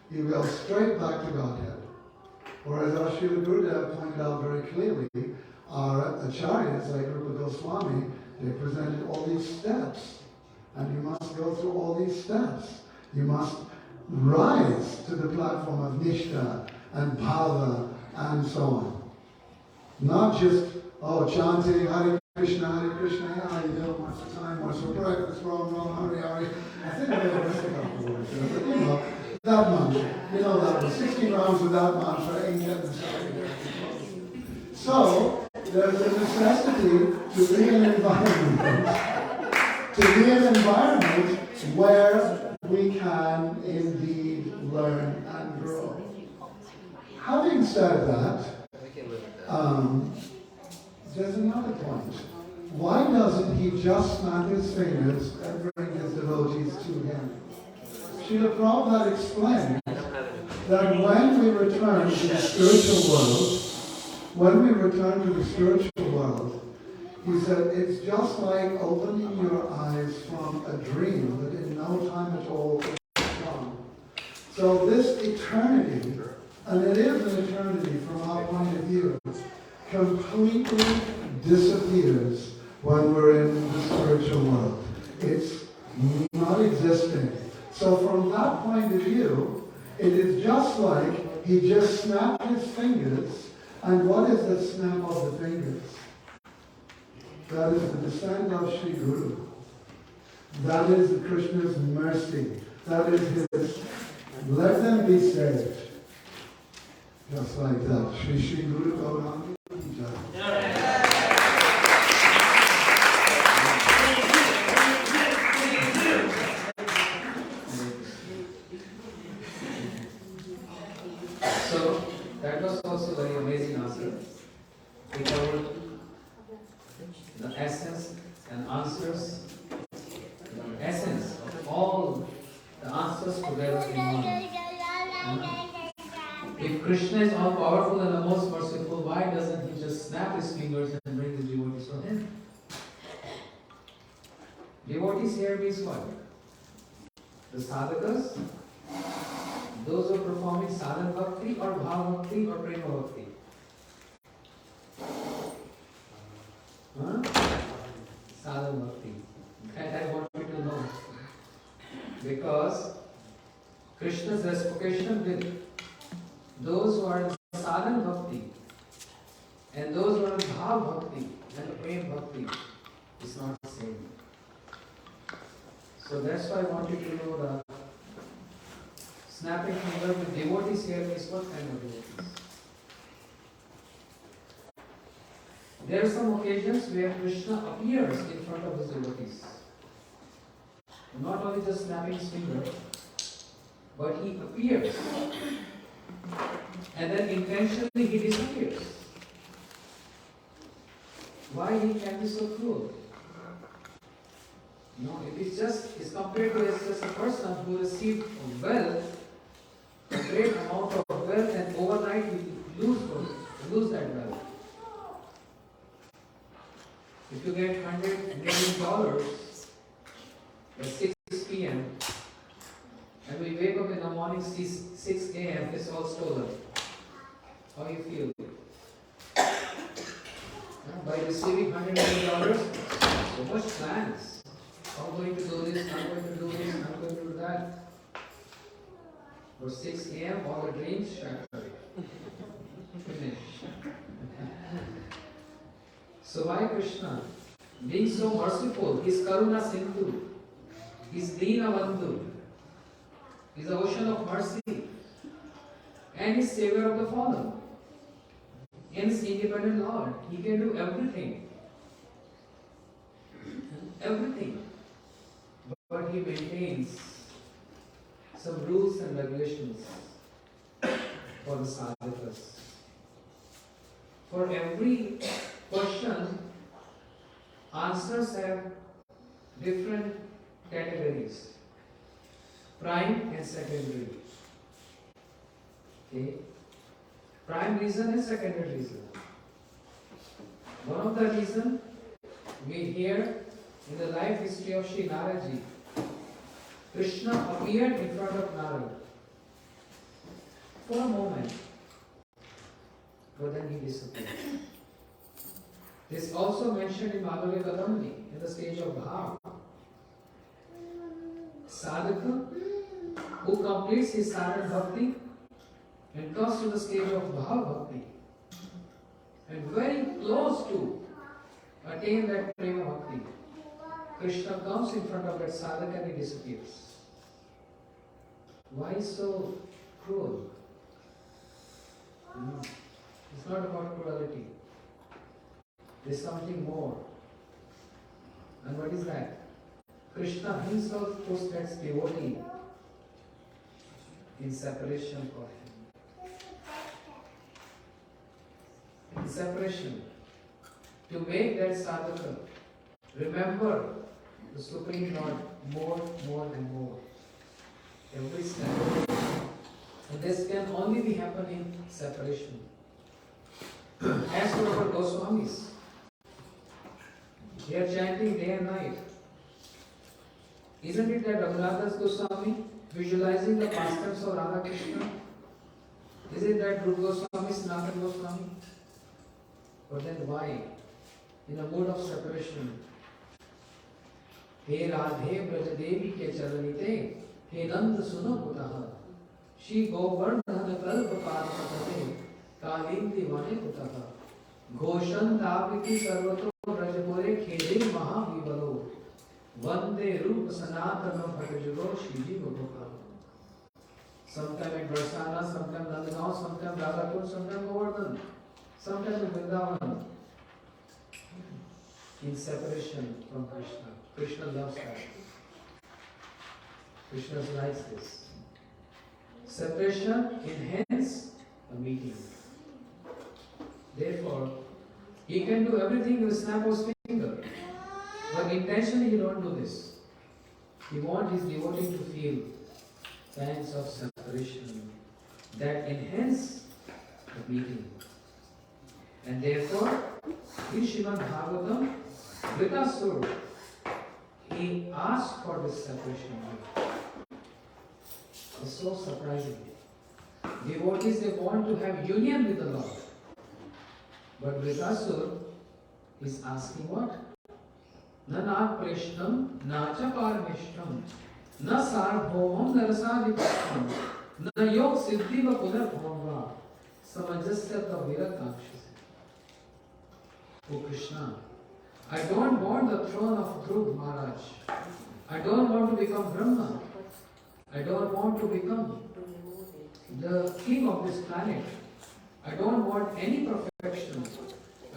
you go straight back to Godhead. Whereas our Srila Gurudev pointed out very clearly, our acharyas like Rupa Goswami, they presented all these steps. And you must go through all these steps. You must rise to the platform of Nishtha and Bhava and so on. Not just, chanting Hare Krishna, how you doing, what's the time, what's for breakfast, wrong, Hare. I think I never missed a couple of words, but that mantra. That was 16 rounds with that mantra, ain't getting started. So, there's a necessity to be an environment, where we can indeed learn and grow. Having said that, there's another point. Why doesn't he just snap his fingers and bring his devotees to him? Srila Prabhupada explained that when we return to the spiritual world, he said, it's just like opening your eyes from a dream that in no time at all is gone. So this eternity, and it is an eternity from our point of view, completely disappears when we're in the spiritual world. It's not existing. So from that point of view, it is just like he just snapped his fingers. And what is the snap of the fingers? That is the descent of Sri Guru. That is Krishna's mercy. That is his, let them be saved. Just like that. Shri Guru Gauranga. So, that was also very amazing answer. We covered the essence and answers, the essence of all the answers together in one. If Krishna is all powerful and the most merciful, why doesn't he just snap his fingers and bring the devotees to him? Devotees here means what? The sadhakas, those who are performing sadhana bhakti or bhava bhakti or prema bhakti. Sadhana bhakti. That I want you to know. Because Krishna's reciprocation with those who are in sadhana bhakti and those who are in bhava bhakti and prema bhakti is not the same. So that's why I want you to know that snapping finger with devotees here is what kind of devotees? There are some occasions where Krishna appears in front of his devotees. Not only just snapping his finger, but he appears. And then intentionally he disappears. Why he can be so cruel? No, it is just compared to as just a person who received wealth, a great amount of wealth, and overnight he lose that wealth. If you get $100 million at 6 p.m., morning 6 a.m. it's all stolen. How you feel? By receiving $100 million, so much plans. I'm going to do this, I'm going to do this, I'm going to do that. For 6 a.m. all the dreams shattered. Finish. So why Krishna? Being so merciful, He's Karuna Sindhu, He's Dina Bandhu, He's the ocean of mercy, and He's Savior of the fallen. And He's independent Lord. He can do everything. Everything. But He maintains some rules and regulations for the sadhakas. For every question, answers have different categories. Prime and secondary. Okay? Prime reason and secondary reason. One of the reasons we hear in the life history of Sri Naraji, Krishna appeared in front of Narada for a moment, but then he disappeared. This is also mentioned in Madhavya Kadambi, in the stage of Bhav. Sadhaka, who completes his sadhana bhakti and comes to the stage of Bhav Bhakti, and very close to attain that prema bhakti, Krishna comes in front of that sadhaka and he disappears. Why so cruel? It's not about cruelty. There's something more. And what is that? Krishna himself puts that devotee in separation for him. In separation. To make that sadhaka remember the Supreme Lord more and more. Every step. And this can only be happening in separation. As for our Goswamis, they are chanting day and night. Isn't it that Raghunathas Goswami visualizing the pastimes of Radha Krishna? Is it that Rupa Goswami, Sanatana Goswami? But then why? In a mood of separation. He Radhe Braja Devi ke charanite, he Nanda Suno Putaha, She Govardhana Kalpa Parvate, Kalindi Vane Putaha, Ghoshan Tapiti Sarvato Rajapore Khede Maha Vivalo, Vande Rupa Sanatana Bhatajugo Shiji Gopaka. Sometime at Barsana, sometime Nandagaon, sometime Radhapur, sometime Govardhan, sometime in Vrindavan. In separation from Krishna. Krishna loves that. Krishna likes this. Separation enhances a meeting. Therefore, he can do everything with a snap of his finger. But intentionally he don't do this. He wants his devotee to feel pangs of separation that enhance the meeting. And therefore, in Srimad Bhagavatam, Vritasur, he asked for this separation. It's so surprising. Devotees, they want to have union with the Lord. But Vritasur is asking what? Na Preshtam, na cha Parameshtam, na Sarbhomam, na Rasadipashtam, na Yog Siddhi va Punarbhomva, Samajasya Virakakshas. Oh Krishna, I don't want the throne of Dhruv Maharaj. I don't want to become Brahma. I don't want to become the king of this planet. I don't want any perfection.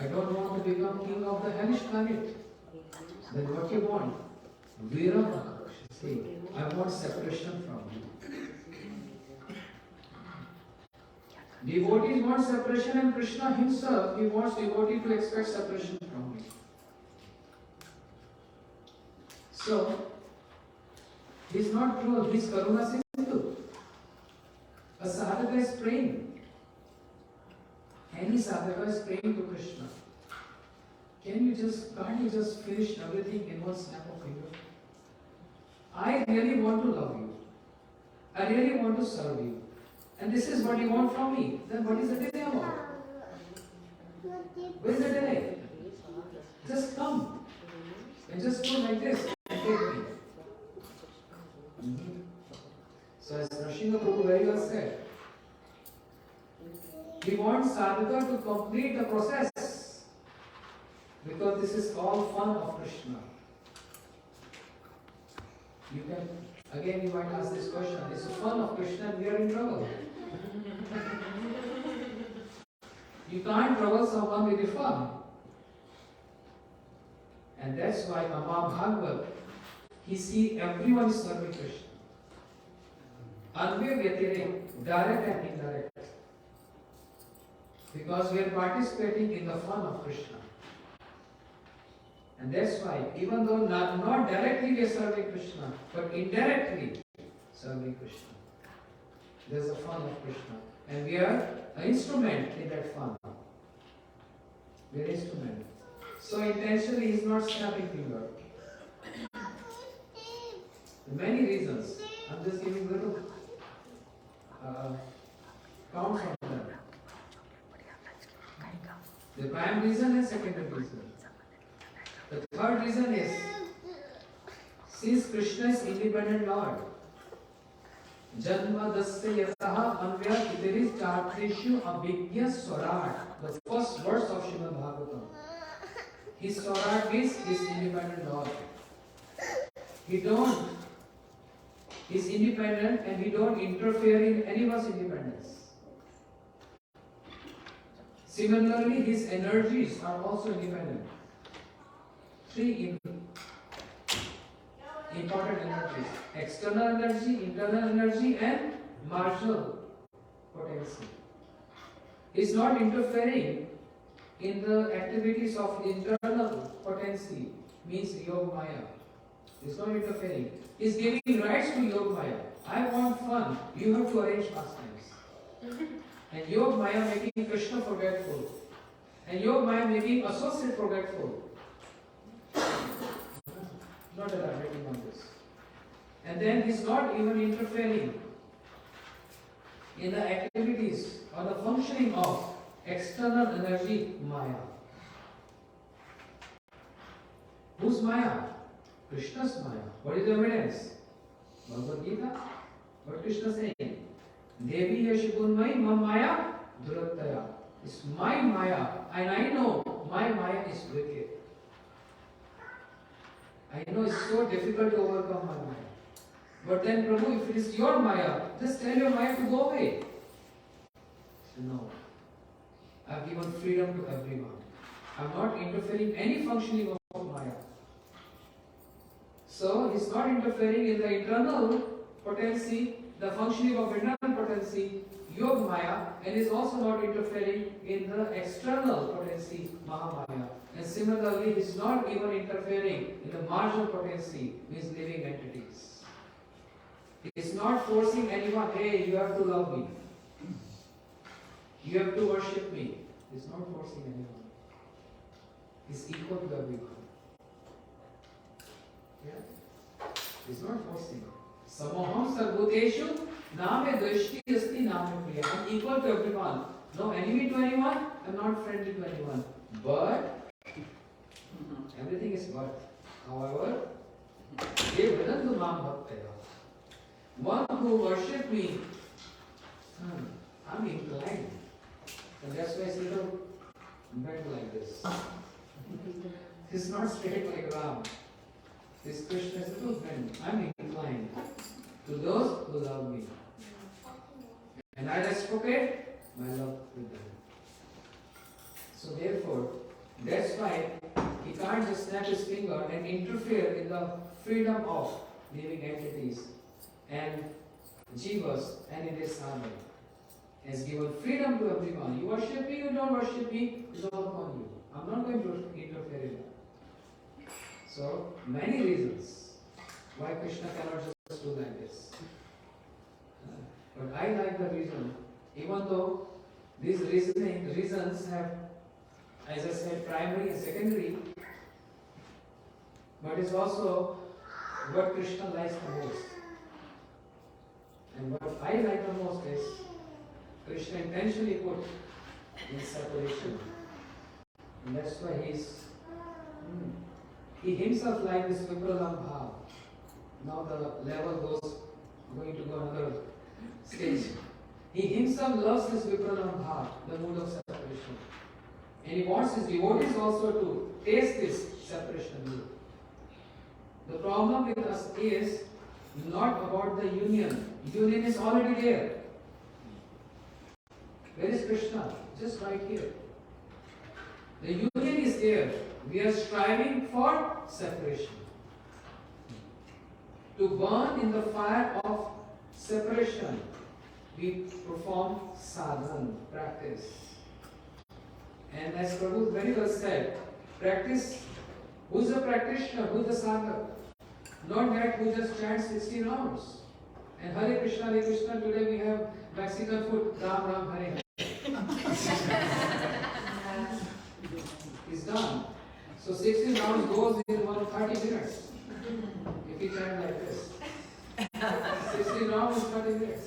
I don't want to become king of the hellish planet. Then what you want? Virakakshas. I want separation from you. Devotees want separation, and Krishna himself, he wants devotee to expect separation from him. So, he is not cruel, he is Karuna Sindhu. A sadhaka is praying. Any sadhaka is praying to Krishna. Can't you just finish everything in one snap of finger? I really want to love you. I really want to serve you. And this is what you want from me. Then what is the delay about? Where is the delay? Just come. And just go like this and take me. So as Nrsimha Prabhu very well said, we want sadhaka to complete the process because this is all fun of Krishna. You can, again you might ask this question, it's fun of Krishna and we are in trouble. You can't trouble someone with the fun. And that's why Mahabhagavad, he sees everyone is serving Krishna. Anvya Vyatirek, direct and indirect. Because we are participating in the fun of Krishna. And that's why, even though not directly we are serving Krishna, but indirectly serving Krishna. There's a fun of Krishna. And we are an instrument in that fun. We are an instrument. So intentionally he is not snapping finger. Many reasons. I'm just giving little counts on them. The prime reason and secondary reason. The third reason is, since Krishna is independent Lord, Janma Dasya Yataha Anvya Itiris Chartrishu Abhigya Swarat, the first verse of Srimad Bhagavatam. His Swarat means his independent Lord. He's independent and he don't interfere in anyone's independence. Similarly, his energies are also independent. Three important energies: external energy, internal energy, and marginal potency. He's not interfering in the activities of internal potency, means Yoga Maya. He's not interfering. He's giving rights to Yoga Maya. I want fun. You have to arrange pastimes. And Yoga Maya making Krishna forgetful. And Yoga Maya making associate forgetful. Not elaborating on this. And then he's not even interfering in the activities or the functioning of external energy, Maya. Whose Maya? Krishna's Maya. What is the evidence? Bhagavad Gita. What Krishna is saying? Devi Yashigunmai Maya Durattaya. It's my Maya, and I know my Maya is wicked. I know it's so difficult to overcome my Maya. But then Prabhu, if it is your Maya, just tell your Maya to go away. No. I've given freedom to everyone. I'm not interfering in any functioning of Maya. So he's not interfering in the internal potency, the functioning of internal potency, Yoga Maya, and is also not interfering in the external potency, Mahamaya. And similarly, he's not even interfering in the marginal potency, means living entities. He's not forcing anyone, hey, you have to love me. You have to worship me. He's not forcing anyone. He's equal to everyone. Yeah? He's not forcing. Samoham sarvoteshu name dveshti asti name priya. I'm equal to everyone. No enemy to anyone, I'm not friendly to anyone. But, everything is but. However, devadantu mam bhaktaya. One who worship me, I'm inclined. And that's why it's a little bent like this. It's not straight like Ram. This Krishna is a little bent. I'm inclined to those who love me. And I reciprocate my love with them. So therefore, that's why he can't just snap his finger and interfere in the freedom of living entities and jivas and in this sadhana. He has given freedom to everyone. You worship me, you don't worship me, it's all upon you. I'm not going to interfere in that. So, many reasons why Krishna cannot just do like this. But I like the reason, even though these reasons have, as I said, primary and secondary, but it's also what Krishna likes the most. And what I like the most is Krishna intentionally put in separation. And that's why he himself like this Vipralam Bhav. Now the level going to go another stage. He himself loves this Vipralam Bhav, the mood of separation. And he wants his devotees also to taste this separation mood. The problem with us is not about the union. Union is already there. Where is Krishna? Just right here. The union is there. We are striving for separation. To burn in the fire of separation, we perform sadhana, practice. And as Prabhu very well said, practice, who's the practitioner, who's the sadhana? Not that who just chants 16 hours. And Hare Krishna, today we have Mexican food, Ram Ram Hare Hare. It's done. So 16 hours goes in 30 minutes. If we chant like this. 16 hours, 30 minutes.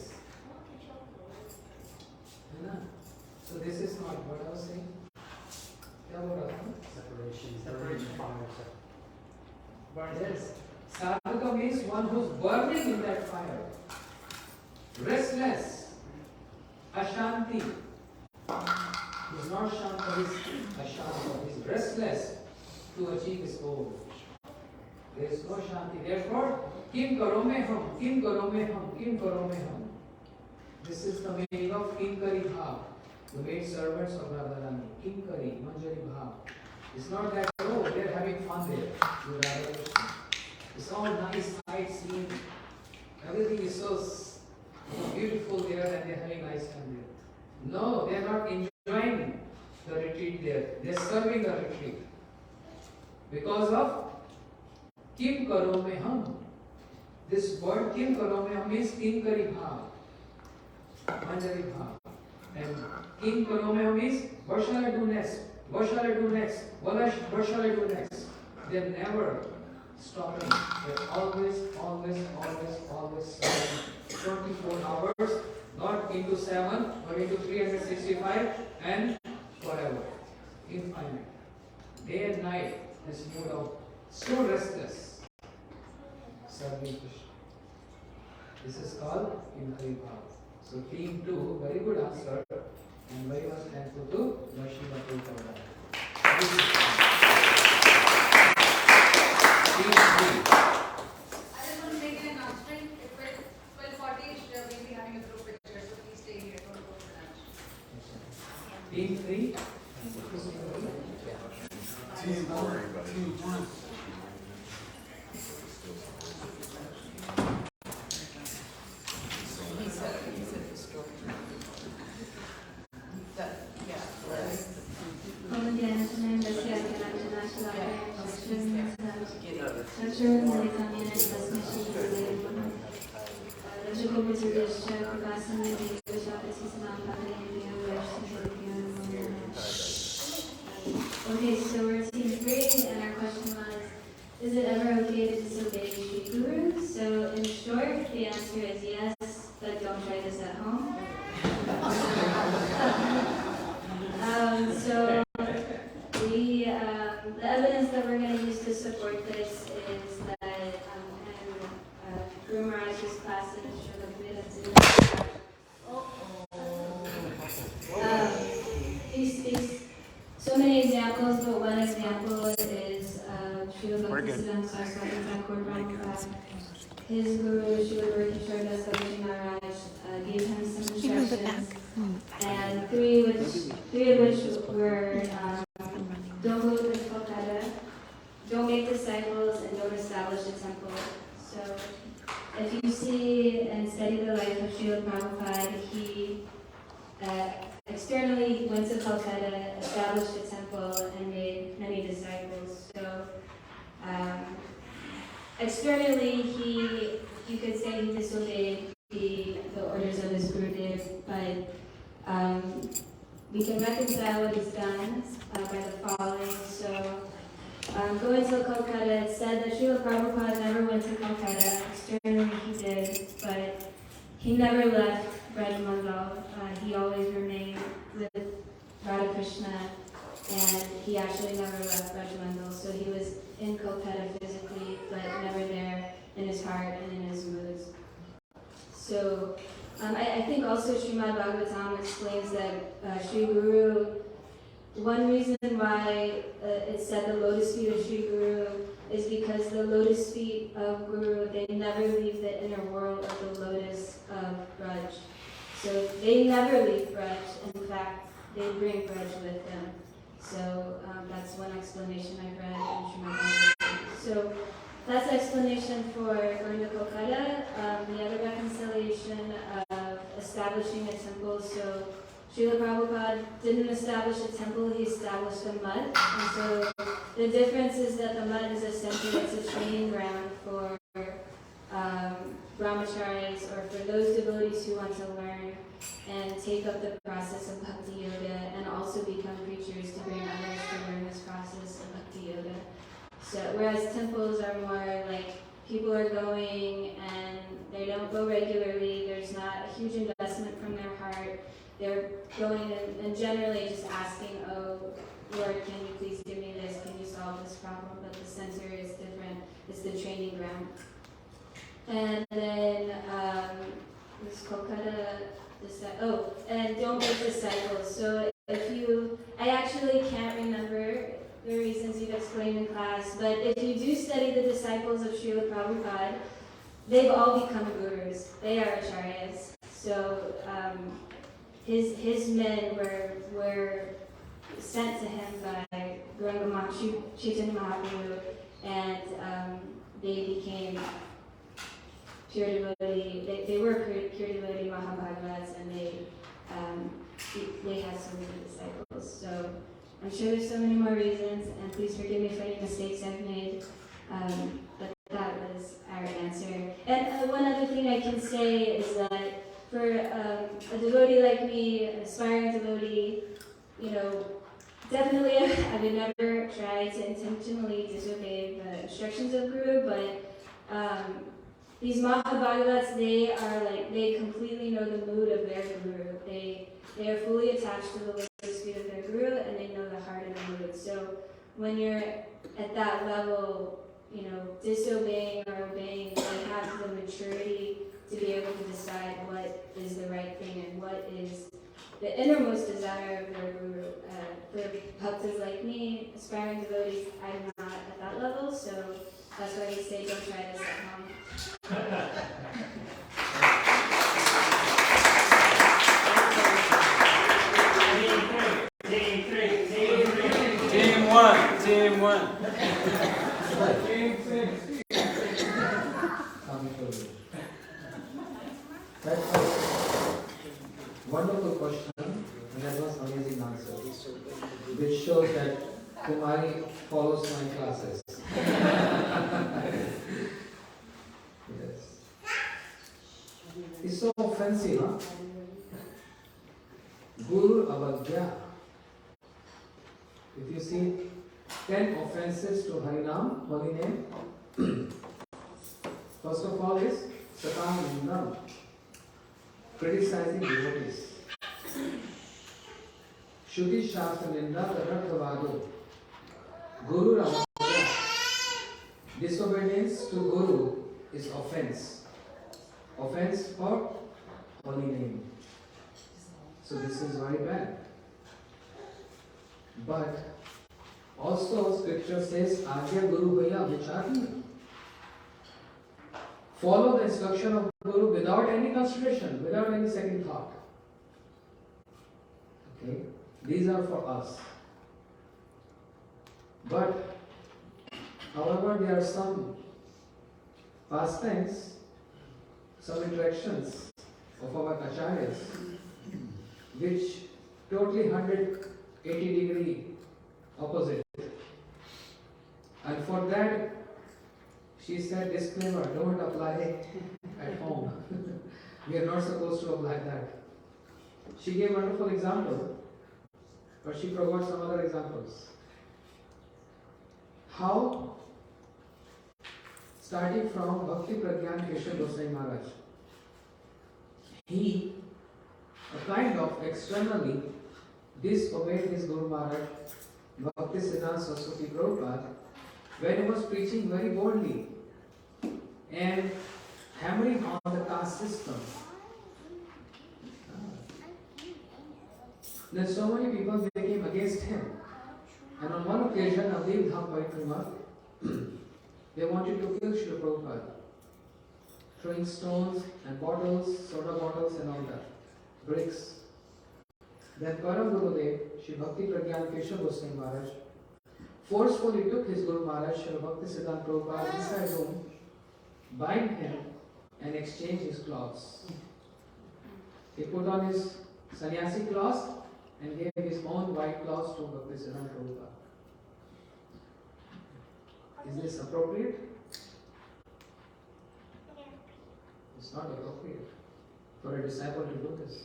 So this is not what I was saying. Separation. Yes. Sadhaka means one who's burning in that fire. Restless. Ashanti. He's not Shanta, he's Ashanta. He's restless to achieve his goal. There is no Shanti. Therefore, Kim Karome Hum, Kim Karome Hum, Kim Karome Hum. This is the meaning of Kinkari Bhav, the maid servants of Radharani. Kinkari, Manjari Bhav. It's not that, oh, they're having fun there with Radharani. It's all nice sightseeing. Everything is so beautiful there and they're having nice time there. No, they're not enjoying the retreat there. They're serving the retreat. Because of Kim Karome Hum. This word Kim Karome Hum means Kinkari Bhav. Manjari Bhav. And Kim Karome Hum means what shall I do next? What shall I do next? What shall I do next? They're never stopping. They're always serving. 24 hours, not into 7, but into 365 and forever. Infinite. Day and night, this mood of so restless. Serving Krishna. This is called Kinkari Bhav. So theme 2, very good answer. And very much thankful to Vaishnava Prabhupada. Theme 3. I just want to make an announcement. At 12:40, we'll be having a group picture, so please stay here. Don't go for lunch. Theme 3. Okay, so we're team 3, and our question was, is it ever okay to disobey Sri Guru? So in short, the answer is yes, but don't try this at home. So the evidence that we're going to use to support this is that in Guru Maharaj's class in he speaks so many examples, but one example is Srila Bhaktisiddhanta Saraswati Thakur Prabhupada. His guru, Srila Kishore Das Gopinath Maharaj, gave him some instructions, and three of which were don't go to Kolkata, don't make disciples, and don't establish a temple. So if you see and study the life of Srila Prabhupada, he externally went to Calcutta, established a temple, and made many disciples. So externally, you could say he disobeyed the orders of his Gurudev, but we can reconcile what he's done by the following. So going to Calcutta, it said that Srila Prabhupada never went to Calcutta. Externally he did, but he never left Braj Mandal. He always remained with Radha Krishna, and he actually never left Braj Mandal. So he was in Kolkata physically, but never there in his heart and in his moods. So I think also Srimad Bhagavatam explains that Sri Guru, one reason why it said the lotus feet of Sri Guru is because the lotus feet of Guru, they never leave the inner world of the lotus of Braj. So they never leave Braj. In fact, they bring Braj with them. So that's one explanation I've read in Srimad Bhagavatam. So that's the explanation for going to Kolkata. The other reconciliation of establishing a temple. So Srila Prabhupada didn't establish a temple, he established a mud. And so the difference is that the mud is a center, it's a training ground for brahmacharis or for those devotees who want to learn and take up the process of bhakti yoga and also become preachers to bring others to learn this process of bhakti yoga. So whereas temples are more like people are going and they don't go regularly, there's not a huge investment from their heart. They're going and generally just asking, oh, Lord, can you please give me this? Can you solve this problem? But the center is different. It's the training ground. And then this Kolkata, and don't make disciples. So I actually can't remember the reasons you've explained in class, but if you do study the disciples of Srila Prabhupada, they've all become gurus. They are acharyas. So his men were sent to him by Gauranga Chaitanya Mahaprabhu, and they became pure devotee. They were pure devotee Mahabhagavats, and they had so many disciples. So I'm sure there's so many more reasons, and please forgive me for any mistakes I've made. But that was our answer. And one other thing I can say is that for a devotee like me, an aspiring devotee, definitely I would never try to intentionally disobey the instructions of Guru, but these Mahabhagavats, they completely know the mood of their Guru. They are fully attached to the lotus feet of their Guru, and they know the heart of the mood. So when you're at that level, disobeying or obeying, they have the maturity to be able to decide what is the right thing and what is the innermost desire of their Guru. For bhaktas like me, aspiring devotees, I'm not at that level, so that's why we say don't try this at home. Team one. Team That's a wonderful question, and that was amazing answer, which shows that Kumari follows my classes. Yes. It's so offensive, huh? Guru Avagya. If you see 10 offenses to Harinam, holy name, first of all is Satam Nindam, criticizing devotees. Shruti Shastra Ninda Tarathavado, Guru Avagya. Disobedience to Guru is offense. Offense for holy name. So this is very bad. But also scripture says, Agya Guru Bhaya Vicharni. Follow the instruction of Guru without any consideration, without any second thought. Okay? These are for us. But, however, there are some pastimes, some interactions of our acharyas, which totally 180-degree opposite. And for that, she said, disclaimer, don't apply it at home. We are not supposed to apply that. She gave a wonderful example, but she forgot some other examples. How, starting from Bhakti Pragyan Krishna Goswami Maharaj, he kind of externally disobeyed his Guru Maharaj, Bhaktisiddhanta Saraswati Prabhupada, when he was preaching very boldly and hammering on the caste system. Then so many people became against him. And on one occasion, Navdev Dham Parikrama, they wanted to kill Srila Prabhupada, throwing stones and bottles, soda bottles and all that, bricks. Then Param Gurudev, Shri Bhakti Pragyan Keshav Goswami Maharaj, forcefully took his Guru Maharaj, Shri Bhaktisiddhanta Prabhupada, inside room, bind him and exchange his clothes. He put on his sannyasi clothes and gave his own white clothes to Bhaktisiddhanta Prabhupada. Is this appropriate? It's not appropriate for a disciple to do this.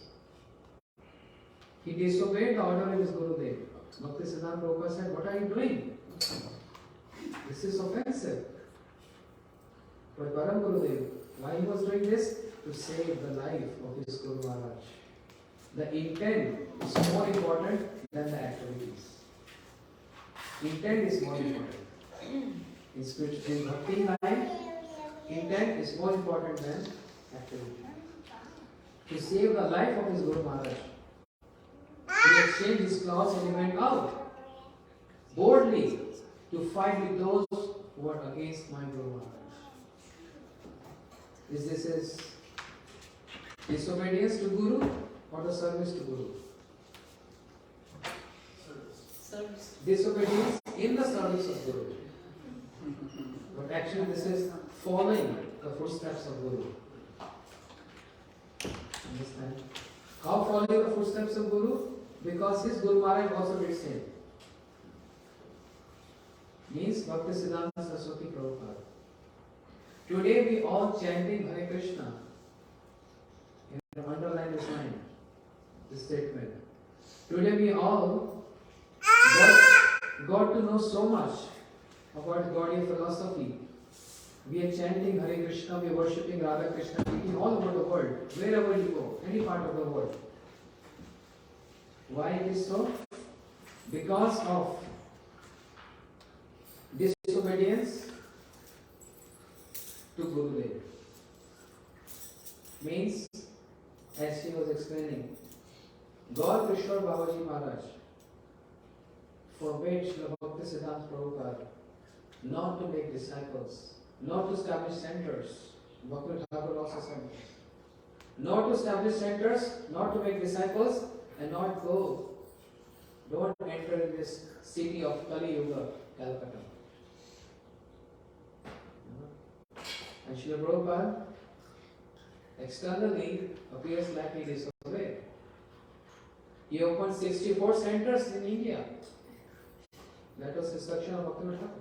He disobeyed the order of his Gurudev. Bhaktisiddhanta Prabhupada said, "What are you doing? This is offensive." But Param Gurudev, why he was doing this? To save the life of his Guru Maharaj. The intent is more important than the activities. Intent is more important. In bhakti life, intent is more important than activity. To save the life of his Guru Maharaj, he exchanged his clothes and he went out boldly to fight with those who were against my Guru Maharaj. Is this his disobedience to Guru or the service to Guru? Service. Disobedience in the service of Guru. But actually this is following the footsteps of Guru. Understand? How following the footsteps of Guru? Because his Guru Maharaj also did same. Means Bhaktisiddhanta Saraswati Prabhupada. Today we all chanting Hare Krishna. You can underline this line, this statement. Today we all got to know so much about Gaudiya philosophy. We are chanting Hare Krishna, we are worshipping Radha Krishna deity all over the world, wherever you go, any part of the world. Why it is so? Because of disobedience to Gurudev. Means, as she was explaining, God Krishna Babaji Maharaj forbade Srila Bhaktisiddhanta Prabhupada not to make disciples, not to establish centers. Bhakti Thakur also said this. Not to establish centers, not to make disciples, and not go. Don't enter in this city of Kali Yuga, Calcutta. And Srila Prabhupada externally appears like he disobeyed. He opened 64 centers in India. That was instruction of Bhakti Thakur.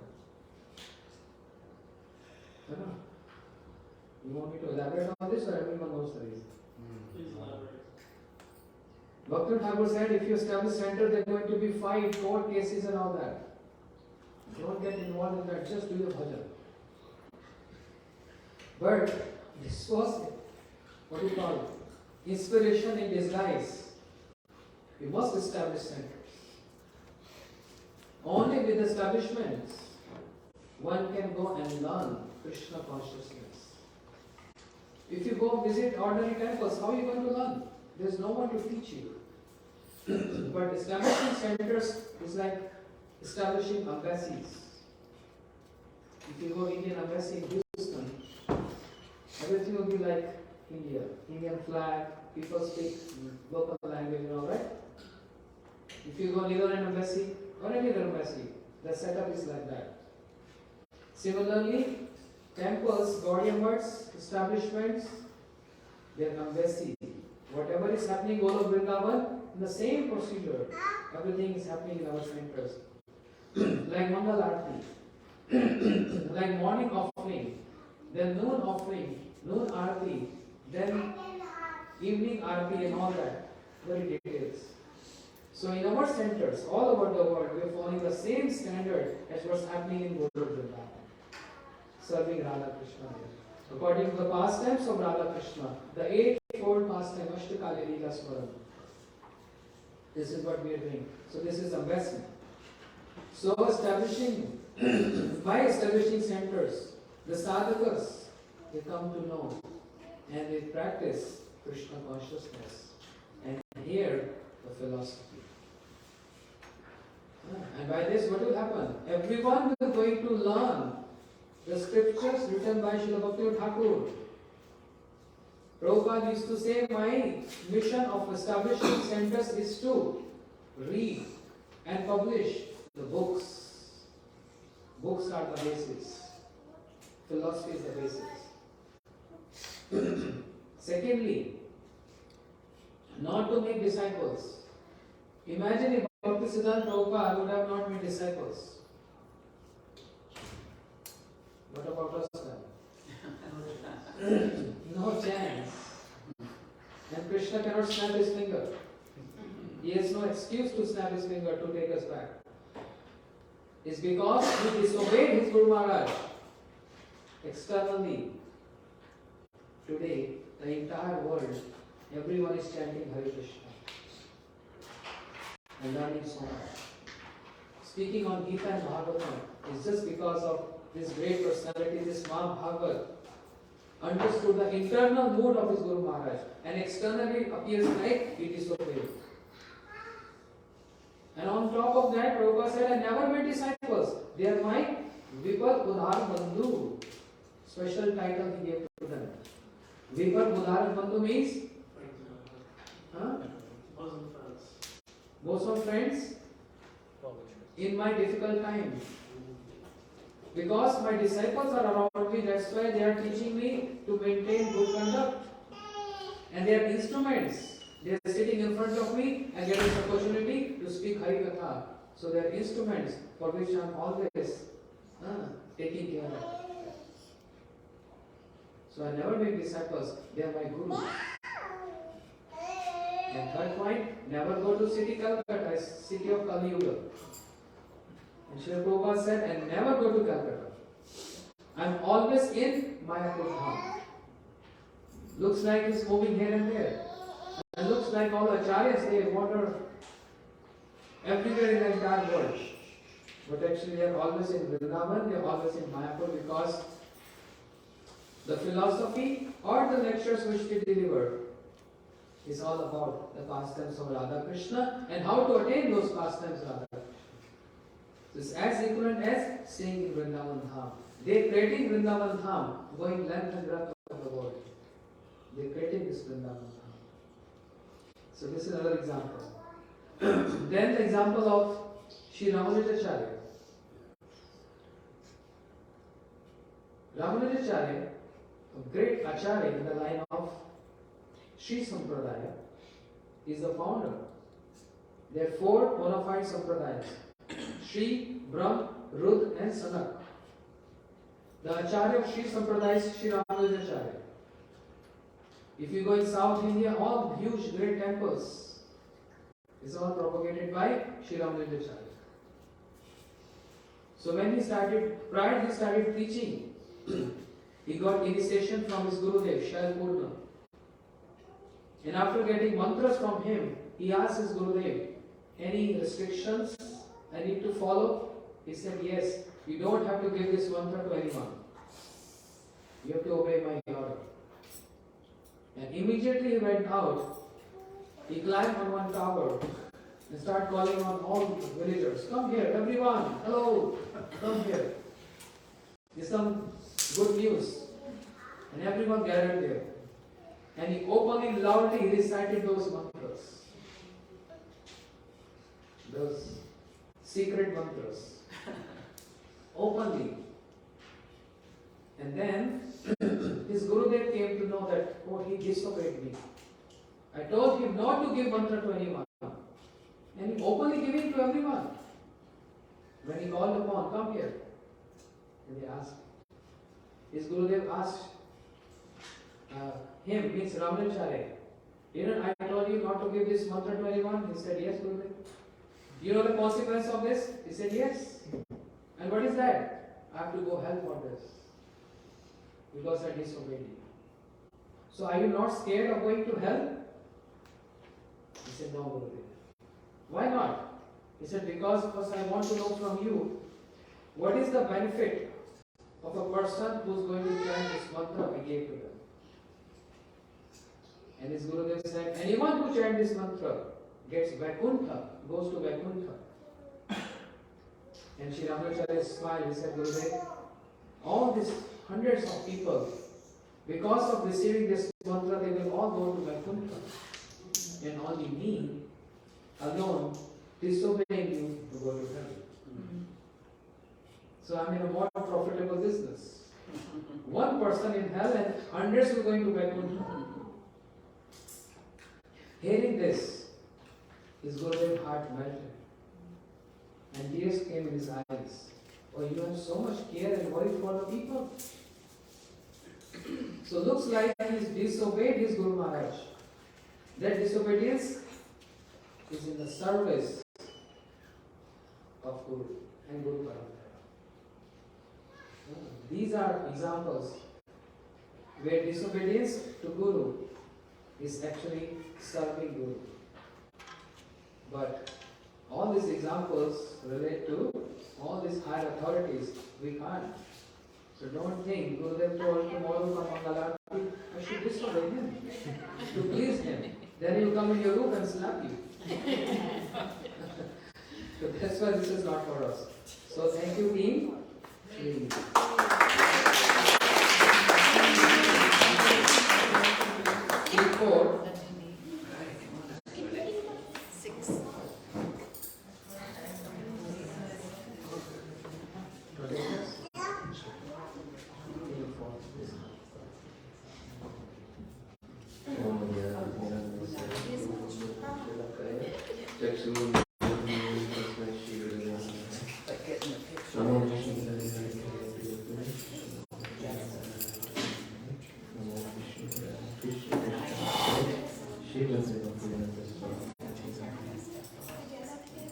You want me to elaborate on this or everyone knows the reason? Please elaborate. Bhakti Thakur said if you establish center there are going to be 5 court cases and all that. Don't get involved in that, just do your bhajan. But this was what do you call it? Inspiration in disguise. You must establish centers. Only with establishments one can go and learn Krishna consciousness. If you go visit ordinary temples, how are you going to learn? There is no one to teach you. But establishing centers is like establishing embassies. If you go Indian embassy in Houston, everything will be like India. Indian flag, people speak local language and all that. If you go Netherlands embassy or any other embassy, the setup is like that. Similarly, temples, Gaudiya words, establishments, their embassy. Whatever is happening all over Vrindavan, the same procedure. Everything is happening in our centers. Like Mangal Aarti, like morning offering, then noon offering, noon Aarti, then evening Aarti and all that. Very details. So in our centers, all over the world, we are following the same standard as what's happening in Guru Vrindavan. Serving Radha Krishna. According to the pastimes of Radha Krishna, the 8 eightfold pastime, Ashtakali Leela Smaran. This is what we are doing. So this is investment. So by establishing centers, the sadhakas, they come to know and they practice Krishna consciousness. And here, the philosophy. And by this, what will happen? Everyone is going to learn the scriptures written by Srila Bhakti Thakur. Prabhupada used to say, my mission of establishing centers is to read and publish the books. Books are the basis. Philosophy is the basis. Secondly, not to make disciples. Imagine if Bhaktisiddhanta Prabhupada would have not made disciples. What about us then? No chance. And Krishna cannot snap his finger. He has no excuse to snap his finger to take us back. It's because he disobeyed his Guru Maharaj. Externally, today, the entire world, everyone is chanting Hare Krishna and learning so much. Speaking on Gita and Bhagavatam is just because of this great personality, this Mahabhagat, understood the internal mood of his Guru Maharaj and externally appears like he disobeyed. And on top of that, Prabhupada said, I never made disciples. They are my Vipat Udhar Bandhu. Special title he gave to them. Vipat Udhar Bandhu means? Bosom friends in my difficult time. Because my disciples are around me, that's why they are teaching me to maintain good conduct. And they are instruments. They are sitting in front of me and getting the opportunity to speak Harikatha. So they are instruments for which I am always taking care of. So I never make disciples, they are my gurus. And third point, never go to city Calcutta, city of Kali Yuga. And Srila Prabhupada said, and never go to Calcutta. I am always in Mayapur Dham. Looks like it's moving here and there. And looks like all acharyas, they wander everywhere in the entire world. But actually they are always in Vrindavan, they are always in Mayapur because the philosophy or the lectures which they deliver is all about the pastimes of Radha Krishna and how to attain those pastimes of Radha Krishna. So it's as equivalent as staying in Vrindavan Dham. They are creating Vrindavan Dham, going length and breadth of the world. They are creating this Vrindavan Dham. So this is another example. Then the example of Sri Ramanujacharya. Ramanujacharya, a great acharya in the line of Sri Sampradaya, is the founder. There are four bona fide Sampradayas: Sri, Brahm, Rud and Sanak. The acharya of Sri Sampradaya is Sri Ramanujacharya. If you go in South India, all huge great temples is all propagated by Sri Ramanujacharya. So when he started preaching, he got initiation from his Gurudev, Shail Purna. And after getting mantras from him, he asked his Gurudev, any restrictions I need to follow? He said, yes, you don't have to give this mantra to anyone. You have to obey my order. And immediately he went out, he climbed on one tower and started calling on all villagers, come here, everyone, hello, come here. There's some good news. And everyone gathered there. And he openly, loudly recited those mantras. Those secret mantras. Openly. And then his Gurudev came to know that, oh, he disobeyed me. I told him not to give mantra to anyone. And he openly gave it to everyone. When he called upon, come here. And they asked. His Gurudev asked him, means Ramanujacharya, didn't I told you not to give this mantra to anyone? He said, yes, Gurudev. Do you know the consequence of this? He said, yes. And what is that? I have to go hell for this. Because I disobeyed you. So are you not scared of going to hell? He said, no, Gurudev. Why not? He said, because first I want to know from you, what is the benefit of a person who is going to chant this mantra I gave to them? And his Gurudev said, anyone who chants this mantra gets Vaikuntha, goes to Vaikuntha. And Sri Ramacharya smiled, he said, Gurudev, all these hundreds of people, because of receiving this mantra, they will all go to Vaikuntha. And only me, alone, disobeying you to go to heaven. So I'm in a more profitable business. One person in hell and hundreds will going to Vaikuntha. Hearing this, his Gurudev's heart melted. And tears came in his eyes. Oh, you have so much care and worry for the people. So looks like he's disobeyed his Guru Maharaj. That disobedience is in the service of Guru and Guru Parampara. These are examples where disobedience to Guru is actually serving Guru. But all these examples relate to all these higher authorities. We can't. So don't think Gurudev told tomorrow come Mangalarti, I should disobey him to please him. Then he'll come in your room and slap you. So that's why this is not for us. So thank you, team. Team 4.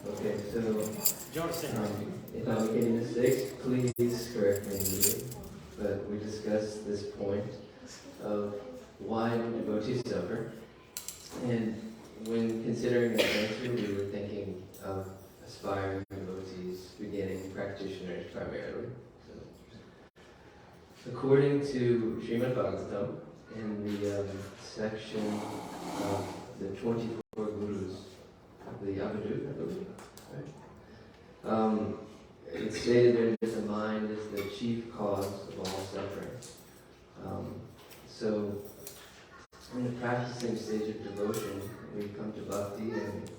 Okay, so if I'm making mistakes, please correct me immediately. But we discussed this point of why devotees suffer, and when considering the answer, we were thinking of aspiring devotees, beginning practitioners primarily. So, according to Srimad Bhagavatam, in the section of the 24 gurus, the Avadut, I believe, right? It's stated that the mind is the chief cause of all suffering. So, in the practicing stage of devotion, we come to bhakti and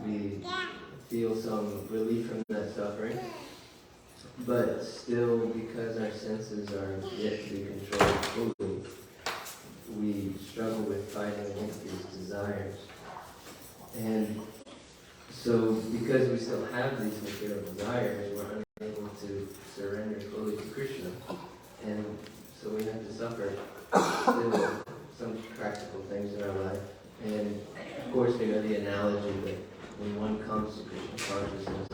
we feel some relief from that suffering. But still, because our senses are yet to be controlled fully, we struggle with fighting against these desires. And so, because we still have these material desires, we're unable to surrender fully to Krishna. And so we have to suffer still some practical things in our life. And of course, we know the analogy that when one comes to Krishna consciousness,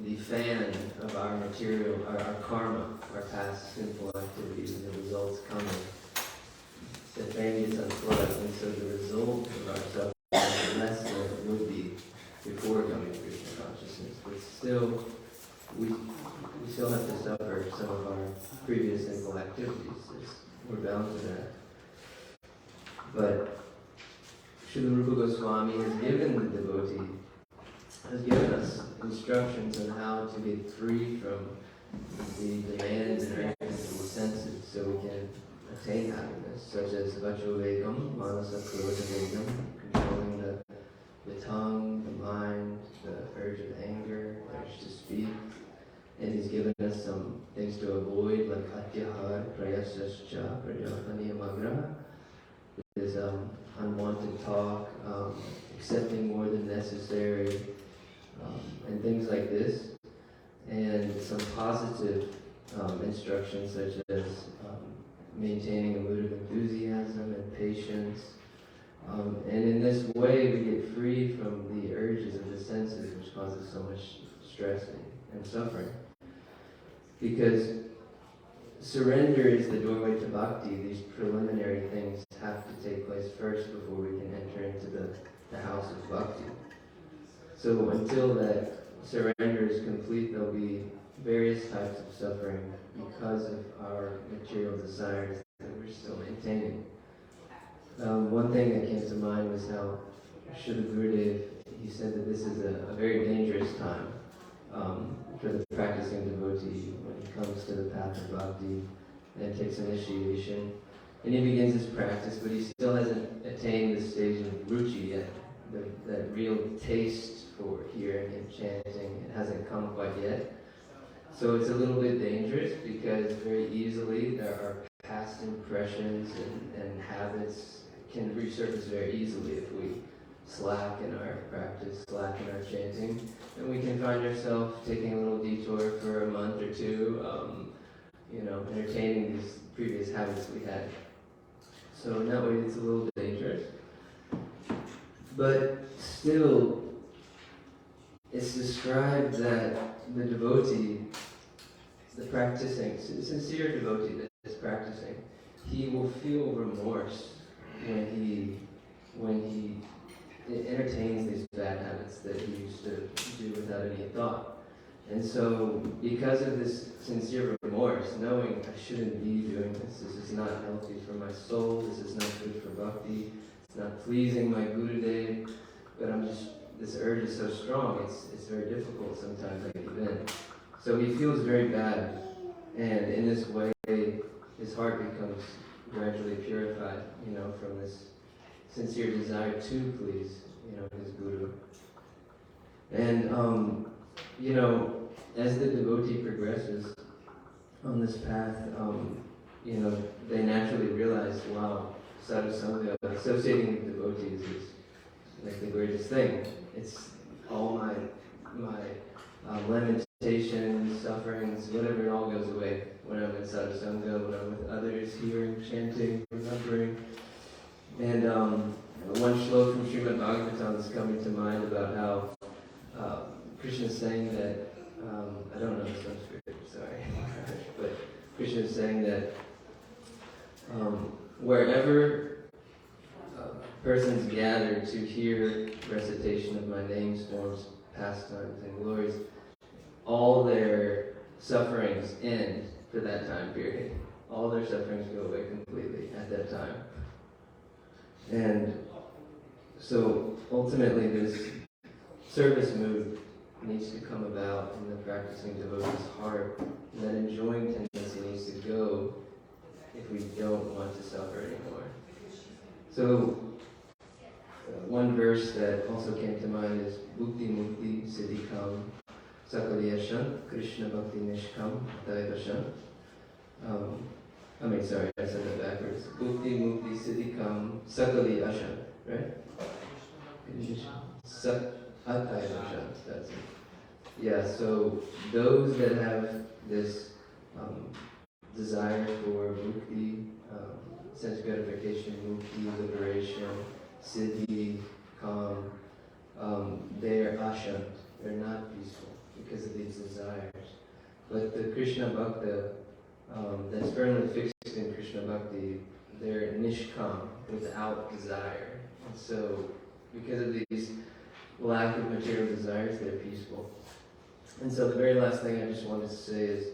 the fan of our material, our karma, our past sinful activities and the results coming, the fan gets unplugged, and so the result of our suffering is less than it would be before coming to Krishna consciousness. But still, we still have to suffer some of our previous sinful activities. We're bound to that. But Srila Rupa Goswami has given the devotee, has given us instructions on how to get free from the demands and urgencies of the senses so we can attain happiness, such as Vacho Vegam, Manasa Krodha Vegam, controlling the tongue, the mind, the urge of anger, urge to speak. And he's given us some things to avoid, like Atyahar, Prayasascha, Prajapaniyamagraha, is unwanted talk, accepting more than necessary, and things like this. And some positive instructions such as maintaining a mood of enthusiasm and patience. And in this way we get free from the urges of the senses, which causes so much stress and suffering. Because surrender is the doorway to bhakti. These preliminary things have to take place first before we can enter into the house of bhakti. So until that surrender is complete, there'll be various types of suffering because of our material desires that we're still maintaining. One thing that came to mind was how Srila Gurudev, he said that this is a very dangerous time for the practicing devotee when he comes to the path of bhakti and takes initiation. And he begins his practice, but he still hasn't attained the stage of ruchi yet. That real taste for hearing and chanting, it hasn't come quite yet. So it's a little bit dangerous because very easily there are past impressions and habits can resurface very easily if we slack in our practice, slack in our chanting, and we can find ourselves taking a little detour for a month or two, entertaining these previous habits we had. So in that way it's a little dangerous. But still, it's described that the devotee, the practicing, sincere devotee that is practicing, he will feel remorse when he entertains these bad habits that he used to do without any thought. And so, because of this sincere remorse, knowing I shouldn't be doing this is not healthy for my soul, this is not good for bhakti, it's not pleasing my Gurudev, but this urge is so strong, it's very difficult sometimes to give in. So he feels very bad, and in this way, his heart becomes gradually purified, from this sincere desire to please, his Guru. And, as the devotee progresses on this path, they naturally realize, wow, sadhusanga, associating with devotees is like the greatest thing. It's all my lamentations, sufferings, whatever, it all goes away when I'm in sadhusanga, when I'm with others, hearing, chanting, remembering. And one shloka from Srimad Bhagavatam is coming to mind about how Krishna is saying that, I don't know the Sanskrit, sorry, but Krishna is saying that wherever persons gather to hear recitation of my names, forms, pastimes, and glories, all their sufferings end for that time period. All their sufferings go away completely at that time. And so ultimately this service mood needs to come about in the practicing devotee's heart. And that enjoying tendency needs to go if we don't want to suffer anymore. So one verse that also came to mind is Bhukti Mukti Siddhikam Sakaliyashan Krishna Bhakti Nishkam Taivashan. I said that backwards. Bhukti Mukti Siddhikam Sakaliyashan, right? Taivashan, that's it. Yeah, so those that have this desire for mukti, sense gratification, mukti, liberation, siddhi, calm, they're ashant, they're not peaceful because of these desires. But the Krishna Bhakta, that's firmly fixed in Krishna Bhakti, they're nishkam, without desire. And so, because of these lack of material desires, they're peaceful. And so the very last thing I just wanted to say is,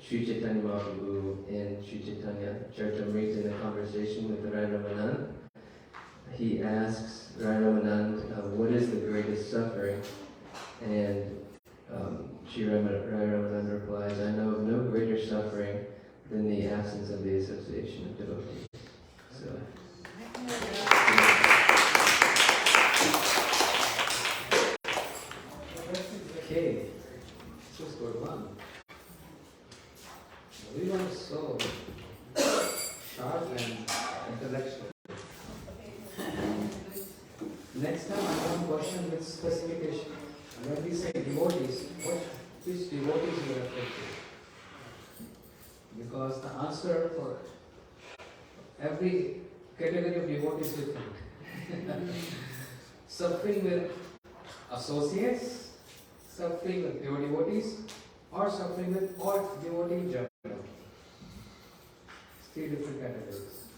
Sri Chaitanya Mahaprabhu in Sri Chaitanya Charitamrita, in a conversation with Rai Ramanand, he asks Rai Ramanand, what is the greatest suffering? And Sri Rai Ramanand replies, I know of no greater suffering than the absence of the association of devotees. So. Okay, this is good one. Everyone is so sharp and intellectual. Next time I want question with specification. When we say devotees, which devotees you refer to? Because the answer for every category of devotee is different. Suffering with associates, suffering with pure devotees, or suffering with all devotees in general. Three different categories.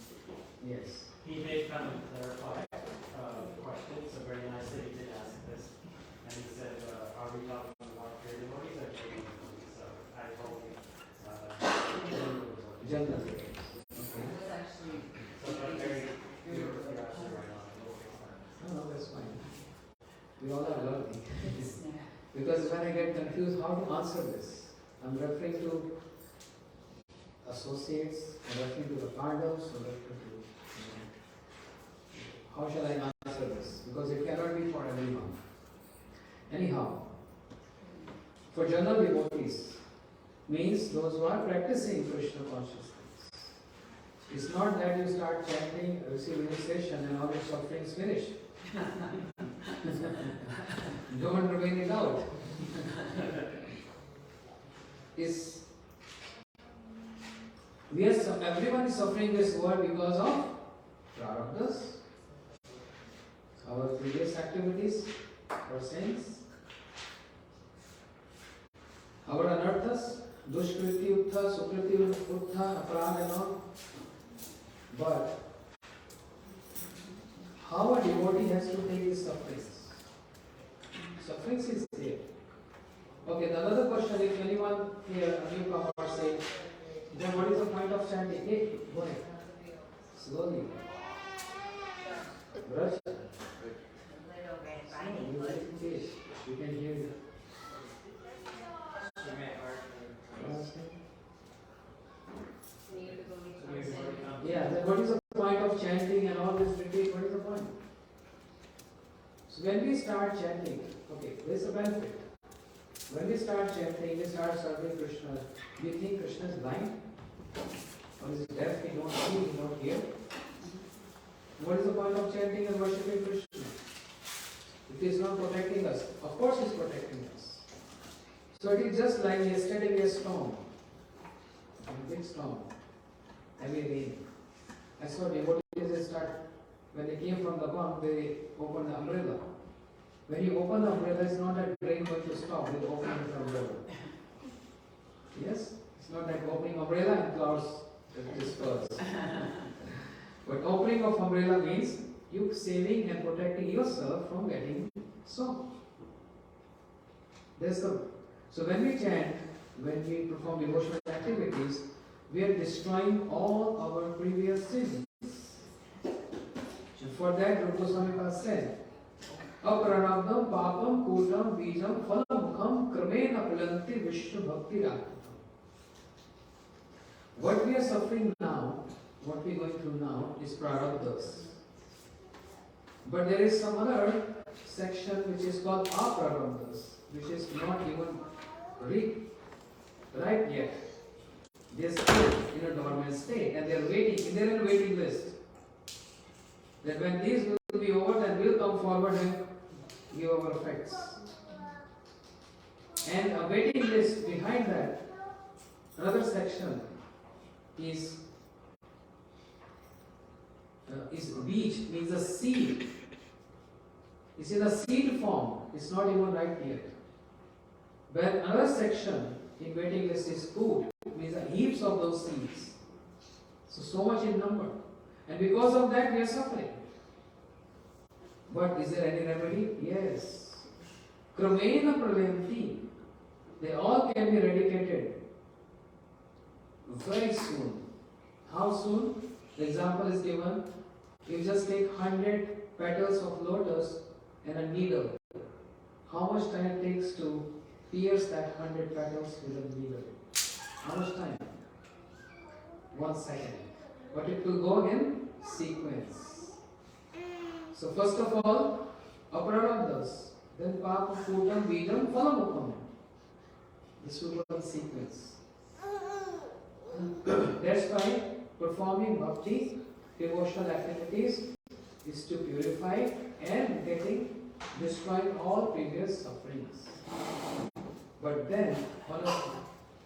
Yes. He did kind of clarify the question, so very nicely he did ask this. And he said, are we talking about pure devotees or pure devotees? So I told him, General. Okay. So I'm very, you're absolutely right on. No, that's fine. We all are learning. Because when I get confused how to answer this, I'm referring to associates, I'm referring to the cardinals, I'm referring to how shall I answer this? Because it cannot be for everyone. Anyhow, for general devotees means those who are practicing Krishna consciousness. It's not that you start chanting, receive initiation and all your suffering is finished. Don't remain it out. Everyone is suffering this world because of prarabdhas, our previous activities, our sins, our anarthas, dushkriti uttha, sukriti uttha, aparad and all. But how a devotee has to take his sufferings? Sufferings is there. Okay, the another question, if anyone here, a newcomer, say, then what is the point of chanting? Hey, go ahead. Slowly. Braj. We can hear you. Yeah, then what is the point of chanting and all this retreat? What is the point? So when we start chanting, okay, there is a benefit. When we start chanting, we start serving Krishna. Do you think Krishna is blind? Or is he deaf? He don't see, he don't hear? What is the point of chanting and worshipping Krishna? If he is not protecting us, of course he is protecting us. So it is just like yesterday a storm. A big storm. Heavy rain. I saw devotees start, when they came from the pond, they opened the umbrella. When you open the umbrella, it's not that rain going to stop, they open the umbrella. Yes? It's not like opening umbrella and clouds disperse. But opening of umbrella means you saving and protecting yourself from getting soaked. So when we chant, when we perform devotional activities, we are destroying all our previous sins. And for that, Rupa Goswami said, Apranabdam papam kutam bijam phalamukam kramena pulanti vishnu bhakti rakhatam. What we are suffering now, what we are going through now is prarabdhas. But there is some other section which is called aprarabdhas, which is not even ripe yet. They are still in a dormant state and they are waiting, they are in a waiting list. That when these will be over, then we'll come forward and give our effects. And a waiting list behind that, another section is beach, means a seed. It's in a seed form, it's not even ripe yet. When another section in waiting list is food, means heaps of those seeds. So much in number. And because of that we are suffering. But is there any remedy? Yes. Kramena pralanti. They all can be eradicated very soon. How soon? The example is given. You just take 100 petals of lotus and a needle. How much time it takes to pierce that 100 petals with a needle? How much time? 1 second. But it will go in sequence. So first of all, aprarabdhas, then papam kutam bijam phalamukam. This will go in sequence. That's why performing bhakti, devotional activities is to purify and destroying all previous sufferings. But then, on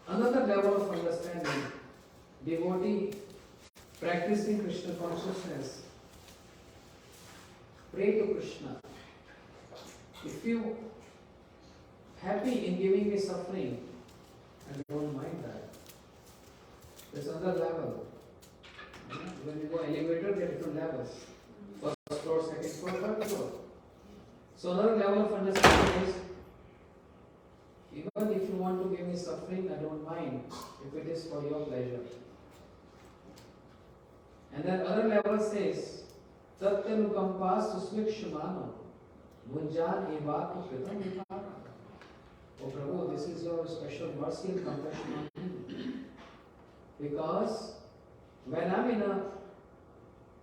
another level of understanding, devotee practicing Krishna consciousness, pray to Krishna. If you happy in giving me suffering, I don't mind that. There's another level. When you go elevator, there are different levels. First floor, second floor, third floor. So another level of understanding is, even if you want to give me suffering, I don't mind if it is for your pleasure. And then other level says, Tatyanukampa susmikshmano munjan evatu kritam vipara. Oh Prabhu, this is your special mercy and compassion on me. Because when I'm in a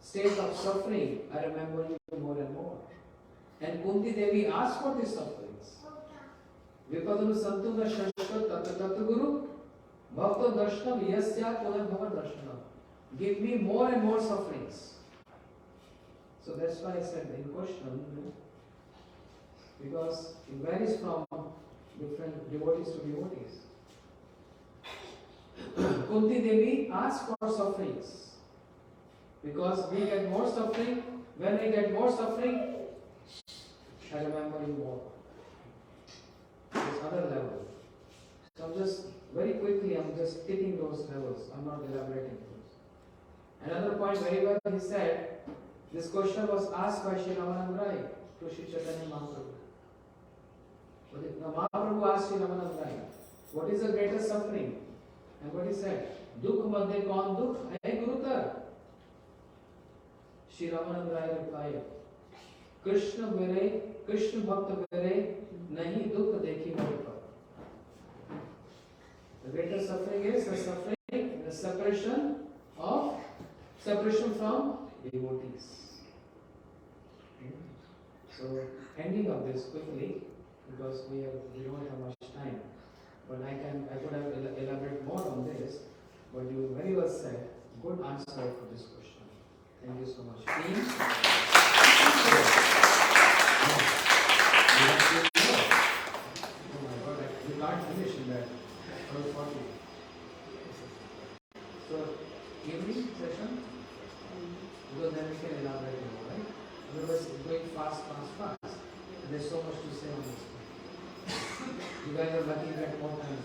state of suffering, I remember you more and more. And Kunti Devi asked for these sufferings. Vipadanu santuna shashvat tatat guru bhakta darshanam yasya punar darshanam. Give me more and more sufferings. So that's why I said in question, because it varies from different devotees to devotees. Kunti Devi asked for sufferings because we get more suffering. When we get more suffering, I remember you more. This other level. So I'm just very quickly, I'm just taking those levels. I'm not elaborating those. Another point very well he said, this question was asked by Sri Ramananda Rai to Sri Chaitanya Mahaprabhu. Mahaprabhu asked Sri Ramananda Rai, what is the greatest suffering? And what he said, Dukh madhe kaun dukh hai gurutar. Sri Ramananda Rai replied, Krishna bhakta vire, nahi dukh dekhi more par. The greatest suffering is the suffering, the separation from devotees. Okay. So, ending of this quickly, because we don't have much time. But I could have elaborate more on this, but you very well said, good answer for this question. Thank you so much. Team? Oh my God, we can't finish in that 12:40. So, evening session? Because then we can elaborate more, right? Otherwise, it's going fast. And there's so much to say on this. You guys are lucky to get more time.